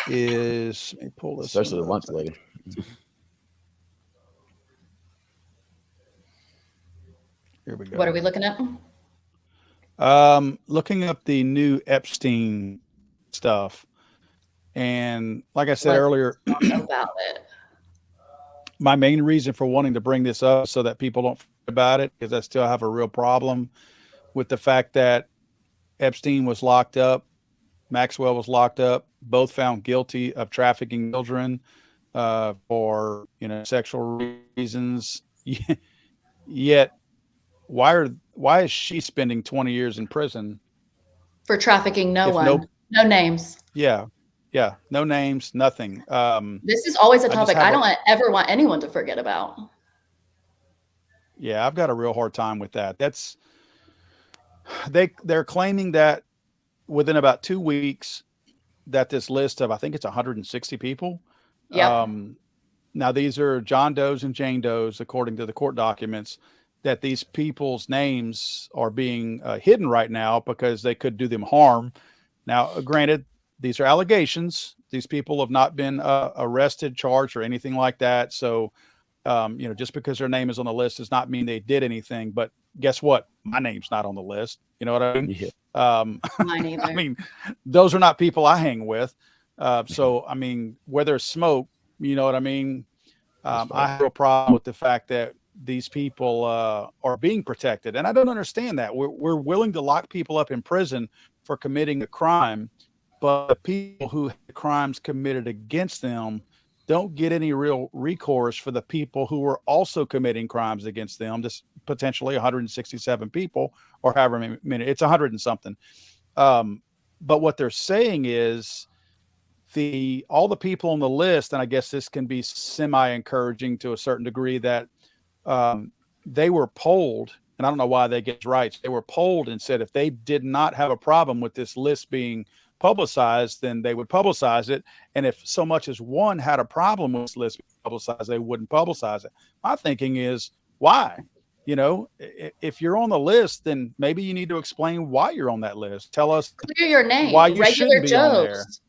Is let me pull this, Especially the one lunch up. lady. Here we go. What are we looking at? Looking up the new Epstein stuff, and like I said What? earlier, Talk about it. my main reason for wanting to bring this up so that people don't forget about it, because I still have a real problem with the fact that Epstein was locked up, Maxwell was locked up, both found guilty of trafficking children for sexual reasons. Yet, why is she spending 20 years in prison? For trafficking no If one. No names. Yeah, no names, nothing. This is always a just topic have I a- don't ever want anyone to forget about. Yeah, I've got a real hard time with that. They're claiming that within about 2 weeks that this list of, I think it's 160 people. Yep. Now these are John Does and Jane Does, according to the court documents, that these people's names are being hidden right now because they could do them harm. Now, granted, these are allegations. These people have not been arrested, charged, or anything like that. So, just because their name is on the list does not mean they did anything. But guess what? My name's not on the list. You know what I mean? Yeah. Mine either. I mean, those are not people I hang with. So, I mean, where there's smoke, you know what I mean? I have a problem with the fact that these people are being protected. And I don't understand that. We're willing to lock people up in prison for committing a crime, but the people who have crimes committed against them don't get any real recourse for the people who are also committing crimes against them. This potentially 167 people, or however many, it's 100 and something. But what they're saying is all the people on the list, and I guess this can be semi-encouraging to a certain degree, that they were polled, and I don't know why they get rights. They were polled and said if they did not have a problem with this list being publicized, then they would publicize it. And if so much as one had a problem with this list being publicized, they wouldn't publicize it. My thinking is, why? If you're on the list, then maybe you need to explain why you're on that list. Tell us Clear your name. why you Regular shouldn't be on there. Joes.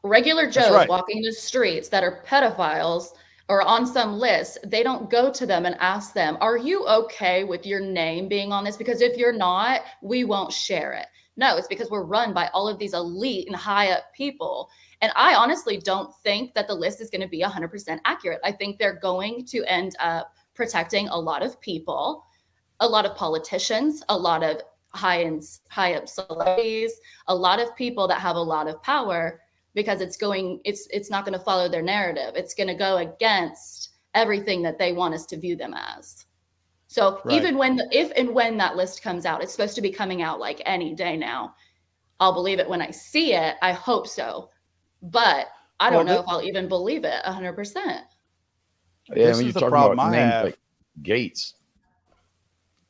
Regular That's Joes right. walking the streets that are pedophiles or on some list, they don't go to them and ask them, are you okay with your name being on this? Because if you're not, we won't share it. No, it's because we're run by all of these elite and high up people. And I honestly don't think that the list is going to be 100% accurate. I think they're going to end up protecting a lot of people, a lot of politicians, a lot of high up celebrities, a lot of people that have a lot of power, because it's not going to follow their narrative. It's going to go against everything that they want us to view them as. So even if and when that list comes out, it's supposed to be coming out like any day now. I'll believe it when I see it. I hope so. But I don't know if I'll even believe it 100%. Yeah, I mean, you're talking about names like Gates.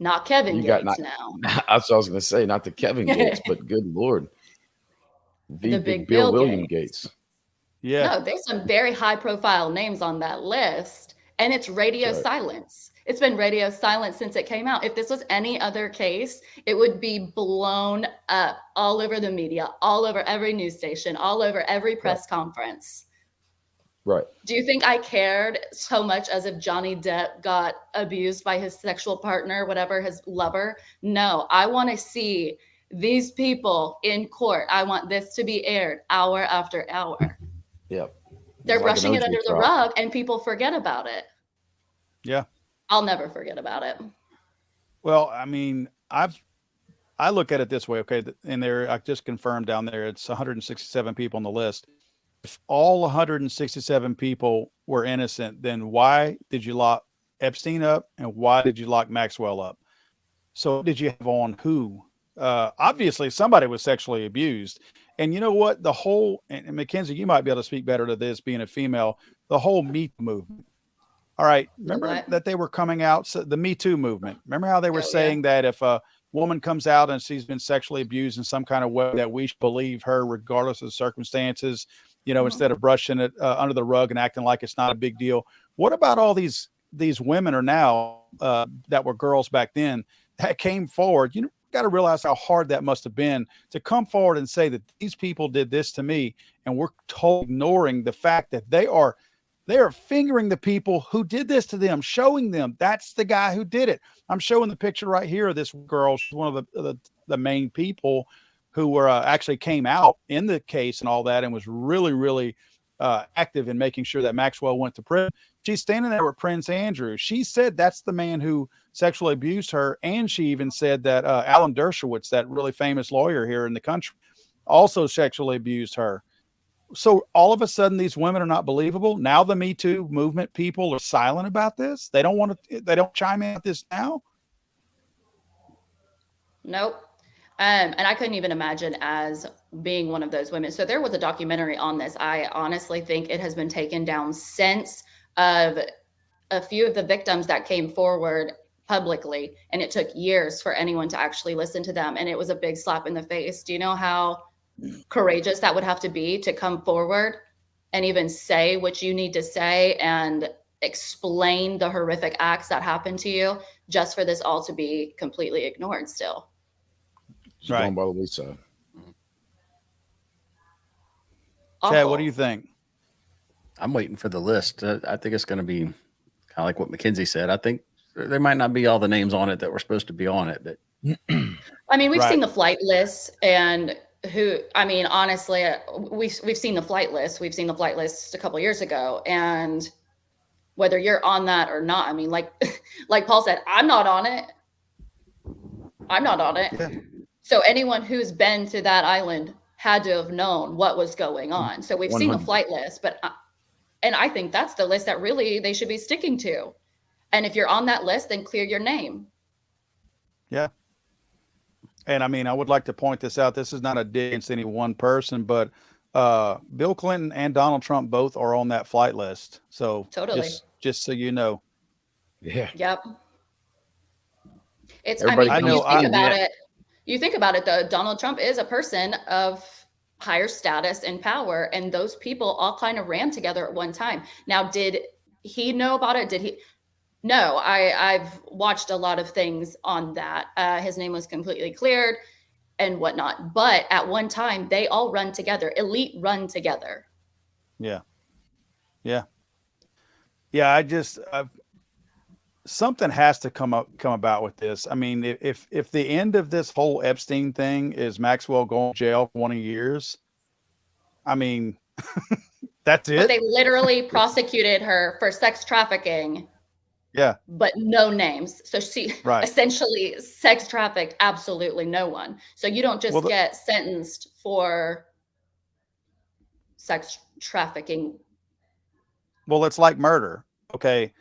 Not Kevin Gates now. That's what I was going to say. Not the Kevin Gates, but good Lord. The big Bill William Gates. Yeah. No, there's some very high profile names on that list. And it's radio silence. It's been radio silence since it came out. If this was any other case, it would be blown up all over the media, all over every news station, all over every press conference. Right. Do you think I cared so much as if Johnny Depp got abused by his sexual partner, whatever, his lover? No, I want to see these people in court. I want this to be aired hour after hour. Yep. They're brushing it under the rug and people forget about it. Yeah. I'll never forget about it. Well, I mean, I look at it this way. Okay. And I just confirmed down there, it's 167 people on the list. If all 167 people were innocent, then why did you lock Epstein up? And why did you lock Maxwell up? So did you have on who? Obviously somebody was sexually abused. And you know what? And Mackenzie, you might be able to speak better to this being a female, the whole Me Too movement. All right. Remember that they were coming out, the Me Too movement. Remember how they were saying that if a woman comes out and she's been sexually abused in some kind of way, that we should believe her regardless of the circumstances, instead of brushing it under the rug and acting like it's not a big deal. What about all these women are now that were girls back then that came forward? You got to realize how hard that must have been to come forward and say that these people did this to me, and we're totally ignoring the fact that they are fingering the people who did this to them, showing them that's the guy who did it. I'm showing the picture right here of this girl. She's one of the main people who were actually came out in the case and all that, and was really, really active in making sure that Maxwell went to prison. She's standing there with Prince Andrew. She said that's the man who sexually abused her. And she even said that Alan Dershowitz, that really famous lawyer here in the country, also sexually abused her. So all of a sudden these women are not believable. Now the Me Too movement people are silent about this. They don't chime in at this now. Nope. And I couldn't even imagine as being one of those women. So there was a documentary on this. I honestly think it has been taken down since of a few of the victims that came forward publicly. And it took years for anyone to actually listen to them. And it was a big slap in the face. Do you know how courageous that would have to be to come forward and even say what you need to say and explain the horrific acts that happened to you, just for this all to be completely ignored still? Right. Going by the wayside. Chad, what do you think? I'm waiting for the list. I think it's going to be kind of like what Mackenzie said. I think there might not be all the names on it that were supposed to be on it, but I mean, we've seen the flight lists, and honestly, we've seen the flight list. We've seen the flight list a couple of years ago, and whether you're on that or not, I mean, like Paul said, I'm not on it. Yeah. So anyone who's been to that island had to have known what was going on. So we've 100. Seen the flight list, and I think that's the list that really they should be sticking to. And if you're on that list, then clear your name. Yeah. And I mean, I would like to point this out. This is not a dig against any one person, but Bill Clinton and Donald Trump both are on that flight list. So totally, just so you know. Yeah. Yep. It's. Everybody You think about it, though. Donald Trump is a person of higher status and power, and those people all kind of ran together at one time. Now, did he know about it? Did he? No, I've watched a lot of things on that. His name was completely cleared and whatnot. But at one time, they all run together. Elite run together. Yeah. Yeah. Yeah. Something has to come about with this. I mean, if the end of this whole Epstein thing is Maxwell going to jail for 20 years, I mean, that's it. But they literally prosecuted her for sex trafficking Yeah. but no names. So she Right. essentially sex trafficked absolutely no one. So you don't just Well, get sentenced for sex trafficking. well, it's like murder. Okay.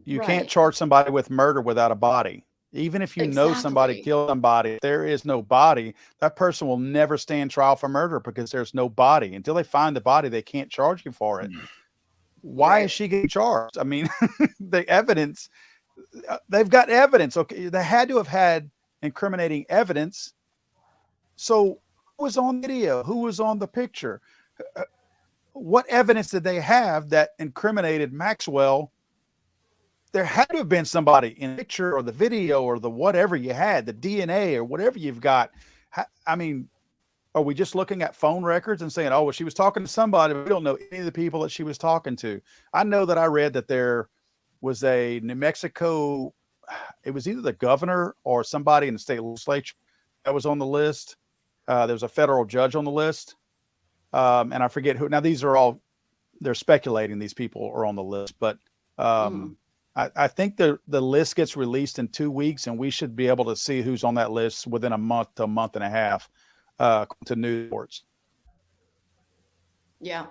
You can't Right. charge somebody with murder without a body. Even if you know somebody Exactly. killed somebody, if there is no body, that person will never stand trial for murder because there's no body. Until they find the body, they can't charge you for it. Why is Right. she getting charged? I mean, the evidence, they've got evidence. Okay. They had to have had incriminating evidence. So who was on video? Who was on the picture? What evidence did they have that incriminated Maxwell? There had to have been somebody in the picture or the video or the whatever you had, the DNA or whatever you've got. I mean, are we just looking at phone records and saying, oh, well, she was talking to somebody, but we don't know any of the people that she was talking to? I know that I read that there was a New Mexico, it was either the governor or somebody in the state legislature that was on the list. There was a federal judge on the list. And I forget who. Now, these are all, they're speculating these people are on the list, but I think the list gets released in 2 weeks, and we should be able to see who's on that list within a month to a month and a half to news reports. Yeah.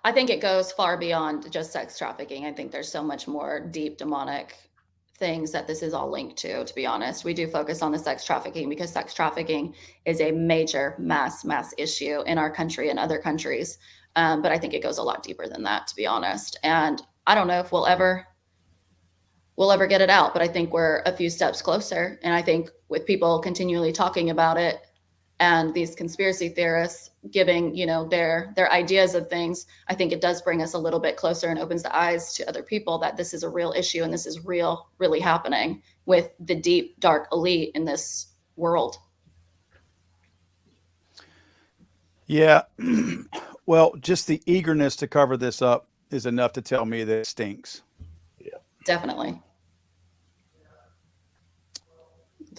I think it goes far beyond just sex trafficking. I think there's so much more deep demonic things that this is all linked to be honest. We do focus on the sex trafficking because sex trafficking is a major mass issue in our country and other countries. But I think it goes a lot deeper than that, to be honest. And I don't know if we'll ever get it out, but I think we're a few steps closer. And I think with people continually talking about it and these conspiracy theorists giving, their ideas of things, I think it does bring us a little bit closer and opens the eyes to other people that this is a real issue and this is really happening with the deep, dark elite in this world. Yeah. Well, just the eagerness to cover this up is enough to tell me that it stinks. Yeah, definitely.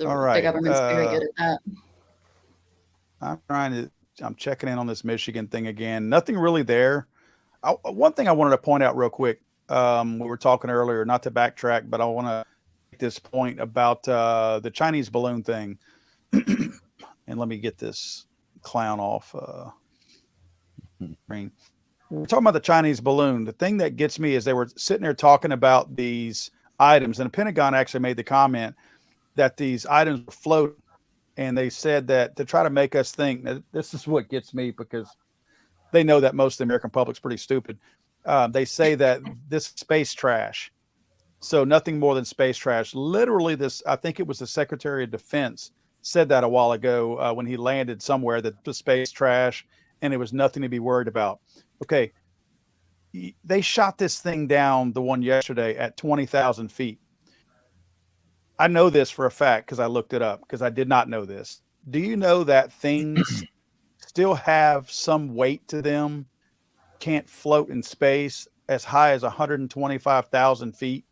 All right. The government's very good at that. I'm checking in on this Michigan thing again. Nothing really there. One thing I wanted to point out real quick. We were talking earlier, not to backtrack, but I want to make this point about the Chinese balloon thing. And let me get this clown off. We're talking about the Chinese balloon. The thing that gets me is they were sitting there talking about these items, and the Pentagon actually made the comment that these items were floating. And they said that to try to make us think that this is what gets me, because they know that most of the American public's pretty stupid. They say that this space trash. So nothing more than space trash. Literally this, I think it was the Secretary of Defense said that a while ago when he landed somewhere, that the space trash and it was nothing to be worried about. Okay. They shot this thing down, the one yesterday, at 20,000 feet. I know this for a fact because I looked it up, because I did not know this. Do you know that things still have some weight to them, can't float in space as high as 125,000 feet?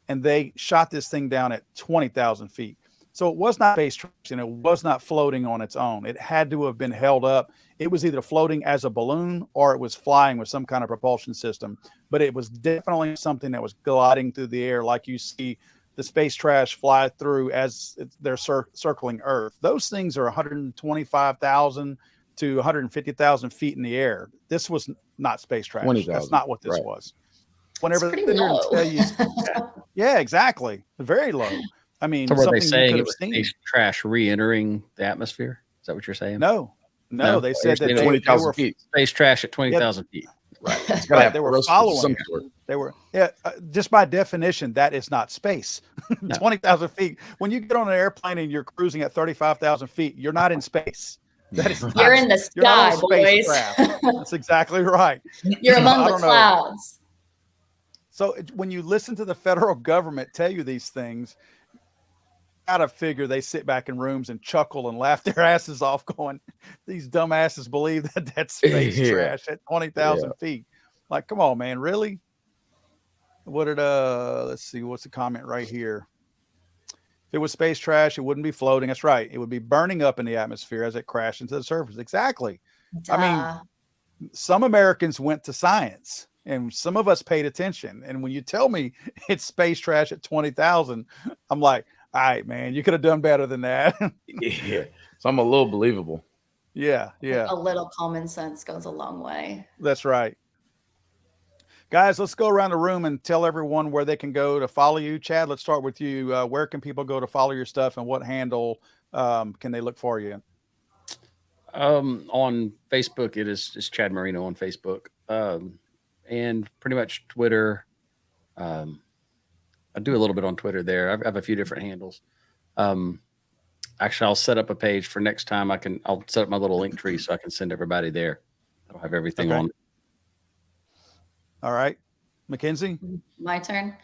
And they shot this thing down at 20,000 feet. So it was not space trash, and it was not floating on its own. It had to have been held up. It was either floating as a balloon or it was flying with some kind of propulsion system. But it was definitely something that was gliding through the air, like you see the space trash fly through as they're circling Earth. Those things are 125,000 to 150,000 feet in the air. This was not space trash. 20,000. That's not what this was. Whenever it's pretty low. tell you, yeah, exactly, very low. I mean, So were they something you saying could it have was seen. space trash re-entering the atmosphere? Is that what you're saying? No, No, they you're said that saying they 20,000 were feet. Space trash at 20,000 feet. Right. right, they were following some it. sort. They were, just by definition, that is not space. No. 20,000 feet. When you get on an airplane and you're cruising at 35,000 feet, you're not in space. That is You're in the you're not sky, on a boys. spacecraft. That's exactly right. You're So, among I the don't know. clouds. So when you listen to the federal government tell you these things, you gotta figure they sit back in rooms and chuckle and laugh their asses off, going, "These dumbasses believe that that's space Yeah. trash at 20,000 feet." Like, come on, man, really? What did let's see, what's the comment right here? If it was space trash, it wouldn't be floating. That's right. It would be burning up in the atmosphere as it crashed into the surface. Exactly. I mean, Duh. some Americans went to science and some of us paid attention. And when you tell me it's space trash at 20,000, I'm like, all right, man, you could have done better than that. Yeah. So I'm a little believable. Yeah. A little common sense goes a long way. That's right. Guys, let's go around the room and tell everyone where they can go to follow you. Chad, let's start with you. Where can people go to follow your stuff, and what handle can they look for you in? On Facebook, it's Chad Marino on Facebook, and pretty much Twitter. I do a little bit on Twitter there. I have a few different handles. Actually, I'll set up a page for next time. I'll set up my little link tree so I can send everybody there. I'll have everything on. All right. Mackenzie? My turn.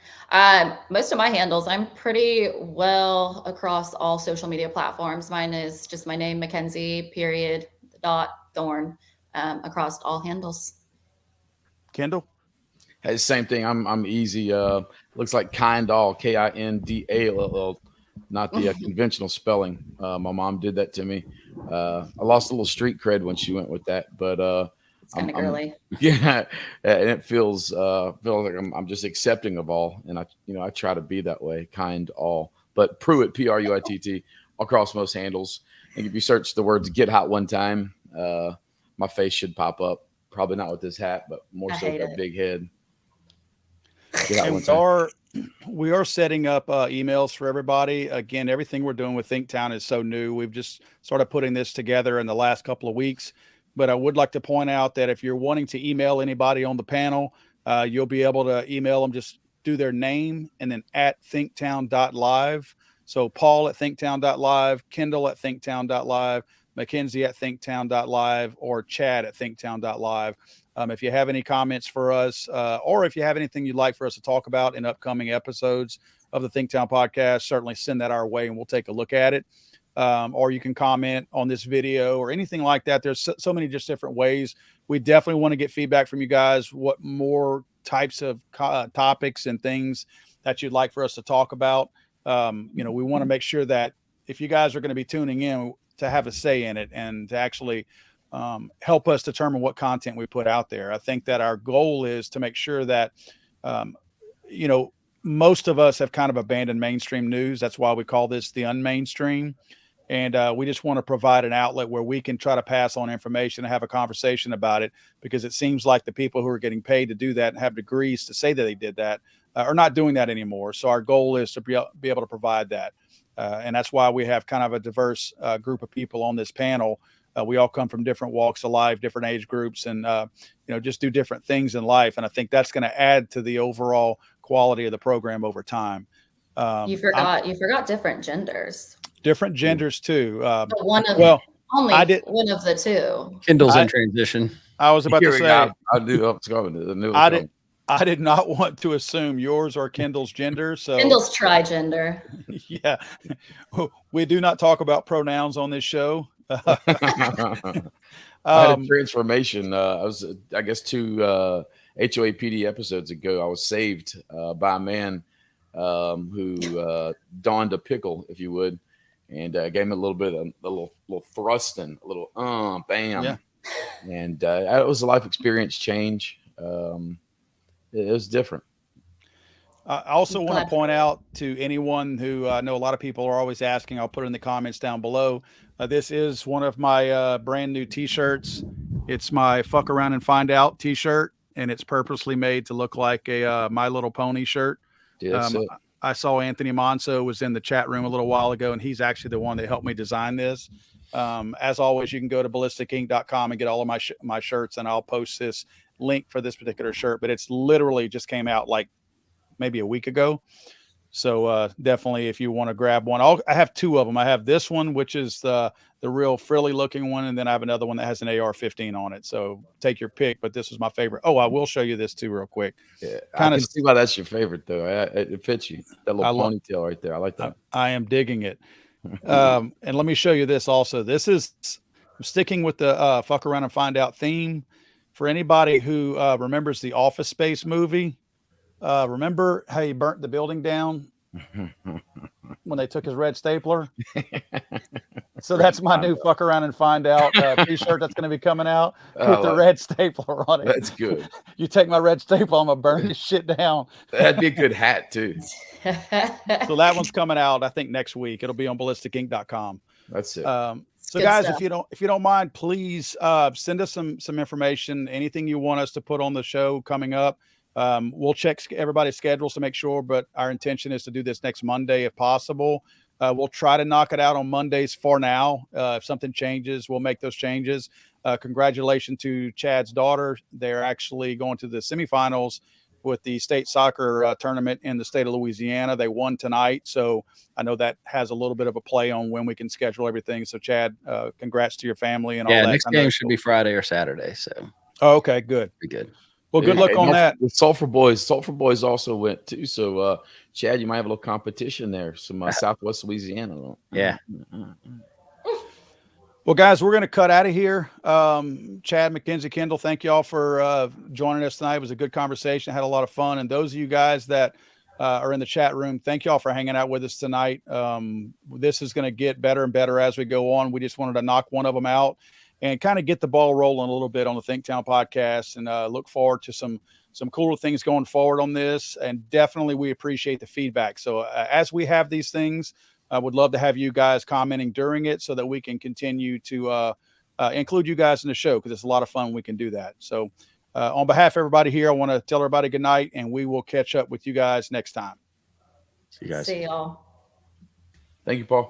Most of my handles, I'm pretty well across all social media platforms. Mine is just my name, Mackenzie, period, Thorn, across all handles. Kendall? Hey, same thing. I'm easy. Looks like Kindall, Kindall, not the conventional spelling. My mom did that to me. I lost a little street cred when she went with that, but it's kind of girly. Yeah, and it feels like I'm just accepting of all, and I try to be that way, kind all. But Pruitt, Pruitt, across most handles. And if you search the words "get hot one time," my face should pop up. Probably not with this hat, but more so with that big head. And we are setting up emails for everybody. Again, everything we're doing with ThinkTown is so new. We've just started putting this together in the last couple of weeks. But I would like to point out that if you're wanting to email anybody on the panel, you'll be able to email them. Just do their name and then at thinktown.live. So Paul at thinktown.live, Kendall at thinktown.live, Mackenzie at thinktown.live, or Chad at thinktown.live. If you have any comments for us, or if you have anything you'd like for us to talk about in upcoming episodes of the ThinkTown podcast, certainly send that our way and we'll take a look at it. Or you can comment on this video or anything like that. There's so many just different ways. We definitely want to get feedback from you guys. What more types of topics and things that you'd like for us to talk about? We want to make sure that if you guys are going to be tuning in, to have a say in it and to actually help us determine what content we put out there. I think that our goal is to make sure that, most of us have kind of abandoned mainstream news. That's why we call this the unmainstream. And we just want to provide an outlet where we can try to pass on information and have a conversation about it, because it seems like the people who are getting paid to do that and have degrees to say that they did that are not doing that anymore. So our goal is to be able to provide that. And that's why we have kind of a diverse group of people on this panel. We all come from different walks of life, different age groups, and, just do different things in life. And I think that's going to add to the overall quality of the program over time. You forgot different genders. Different genders too. One of the two. Kendall's in transition. I was about to say, I did not want to assume yours or Kendall's gender. So Kendall's trigender. Yeah. We do not talk about pronouns on this show. I had a transformation. I guess 2 HOAPD episodes ago, I was saved by a man who donned a pickle, if you would, and gave him a little bit of a little thrusting, a little bam. Yeah. And it was a life experience change. It was different. I also want to point out to anyone who I know a lot of people are always asking, I'll put it in the comments down below. This is one of my brand new t-shirts. It's my Fuck Around and Find Out t-shirt, and it's purposely made to look like a My Little Pony shirt. Yeah, I saw Anthony Monso was in the chat room a little while ago, and he's actually the one that helped me design this. As always, you can go to ballisticink.com and get all of my shirts, and I'll post this link for this particular shirt, but it's literally just came out like maybe a week ago. So definitely, if you want to grab one, I have 2 of them. I have this one, which is the real frilly looking one, and then I have another one that has an AR-15 on it. So take your pick, but this was my favorite. Oh, I will show you this too real quick. Yeah, I can see why that's your favorite though. It fits you. That little ponytail right there. I like that. I am digging it. And let me show you this also. This is sticking with the Fuck Around and Find Out theme. For anybody who remembers the Office Space movie, remember how he burnt the building down when they took his red stapler? So that's my new fuck around and find out t-shirt that's going to be coming out with the red stapler on it. That's good. You take my red staple, I'm going to burn this shit down. That'd be a good hat too. So that one's coming out, I think, next week. It'll be on ballisticink.com. That's it. So guys, if you don't mind, please send us some information, anything you want us to put on the show coming up. We'll check everybody's schedules to make sure, but our intention is to do this next Monday if possible. We'll try to knock it out on Mondays for now. If something changes, we'll make those changes. Congratulations to Chad's daughter. They're actually going to the semifinals with the state soccer tournament in the state of Louisiana. They won tonight. So I know that has a little bit of a play on when we can schedule everything. So Chad, congrats to your family and all that. Yeah, next game should be Friday or Saturday. So. Oh, okay, good. Be good. Well, good luck on that. The Sulphur Boys also went too. So, Chad, you might have a little competition there. Some Southwest Louisiana. Yeah. Well, guys, we're going to cut out of here. Chad, Mackenzie, Kendall, thank you all for joining us tonight. It was a good conversation. I had a lot of fun. And those of you guys that are in the chat room, thank you all for hanging out with us tonight. This is going to get better and better as we go on. We just wanted to knock one of them out and kind of get the ball rolling a little bit on the Think Town podcast, and look forward to some cooler things going forward on this. And definitely we appreciate the feedback. So as we have these things, I would love to have you guys commenting during it so that we can continue to include you guys in the show, because it's a lot of fun when we can do that. So on behalf of everybody here, I want to tell everybody good night, and we will catch up with you guys next time. See you guys. See y'all. Thank you, Paul.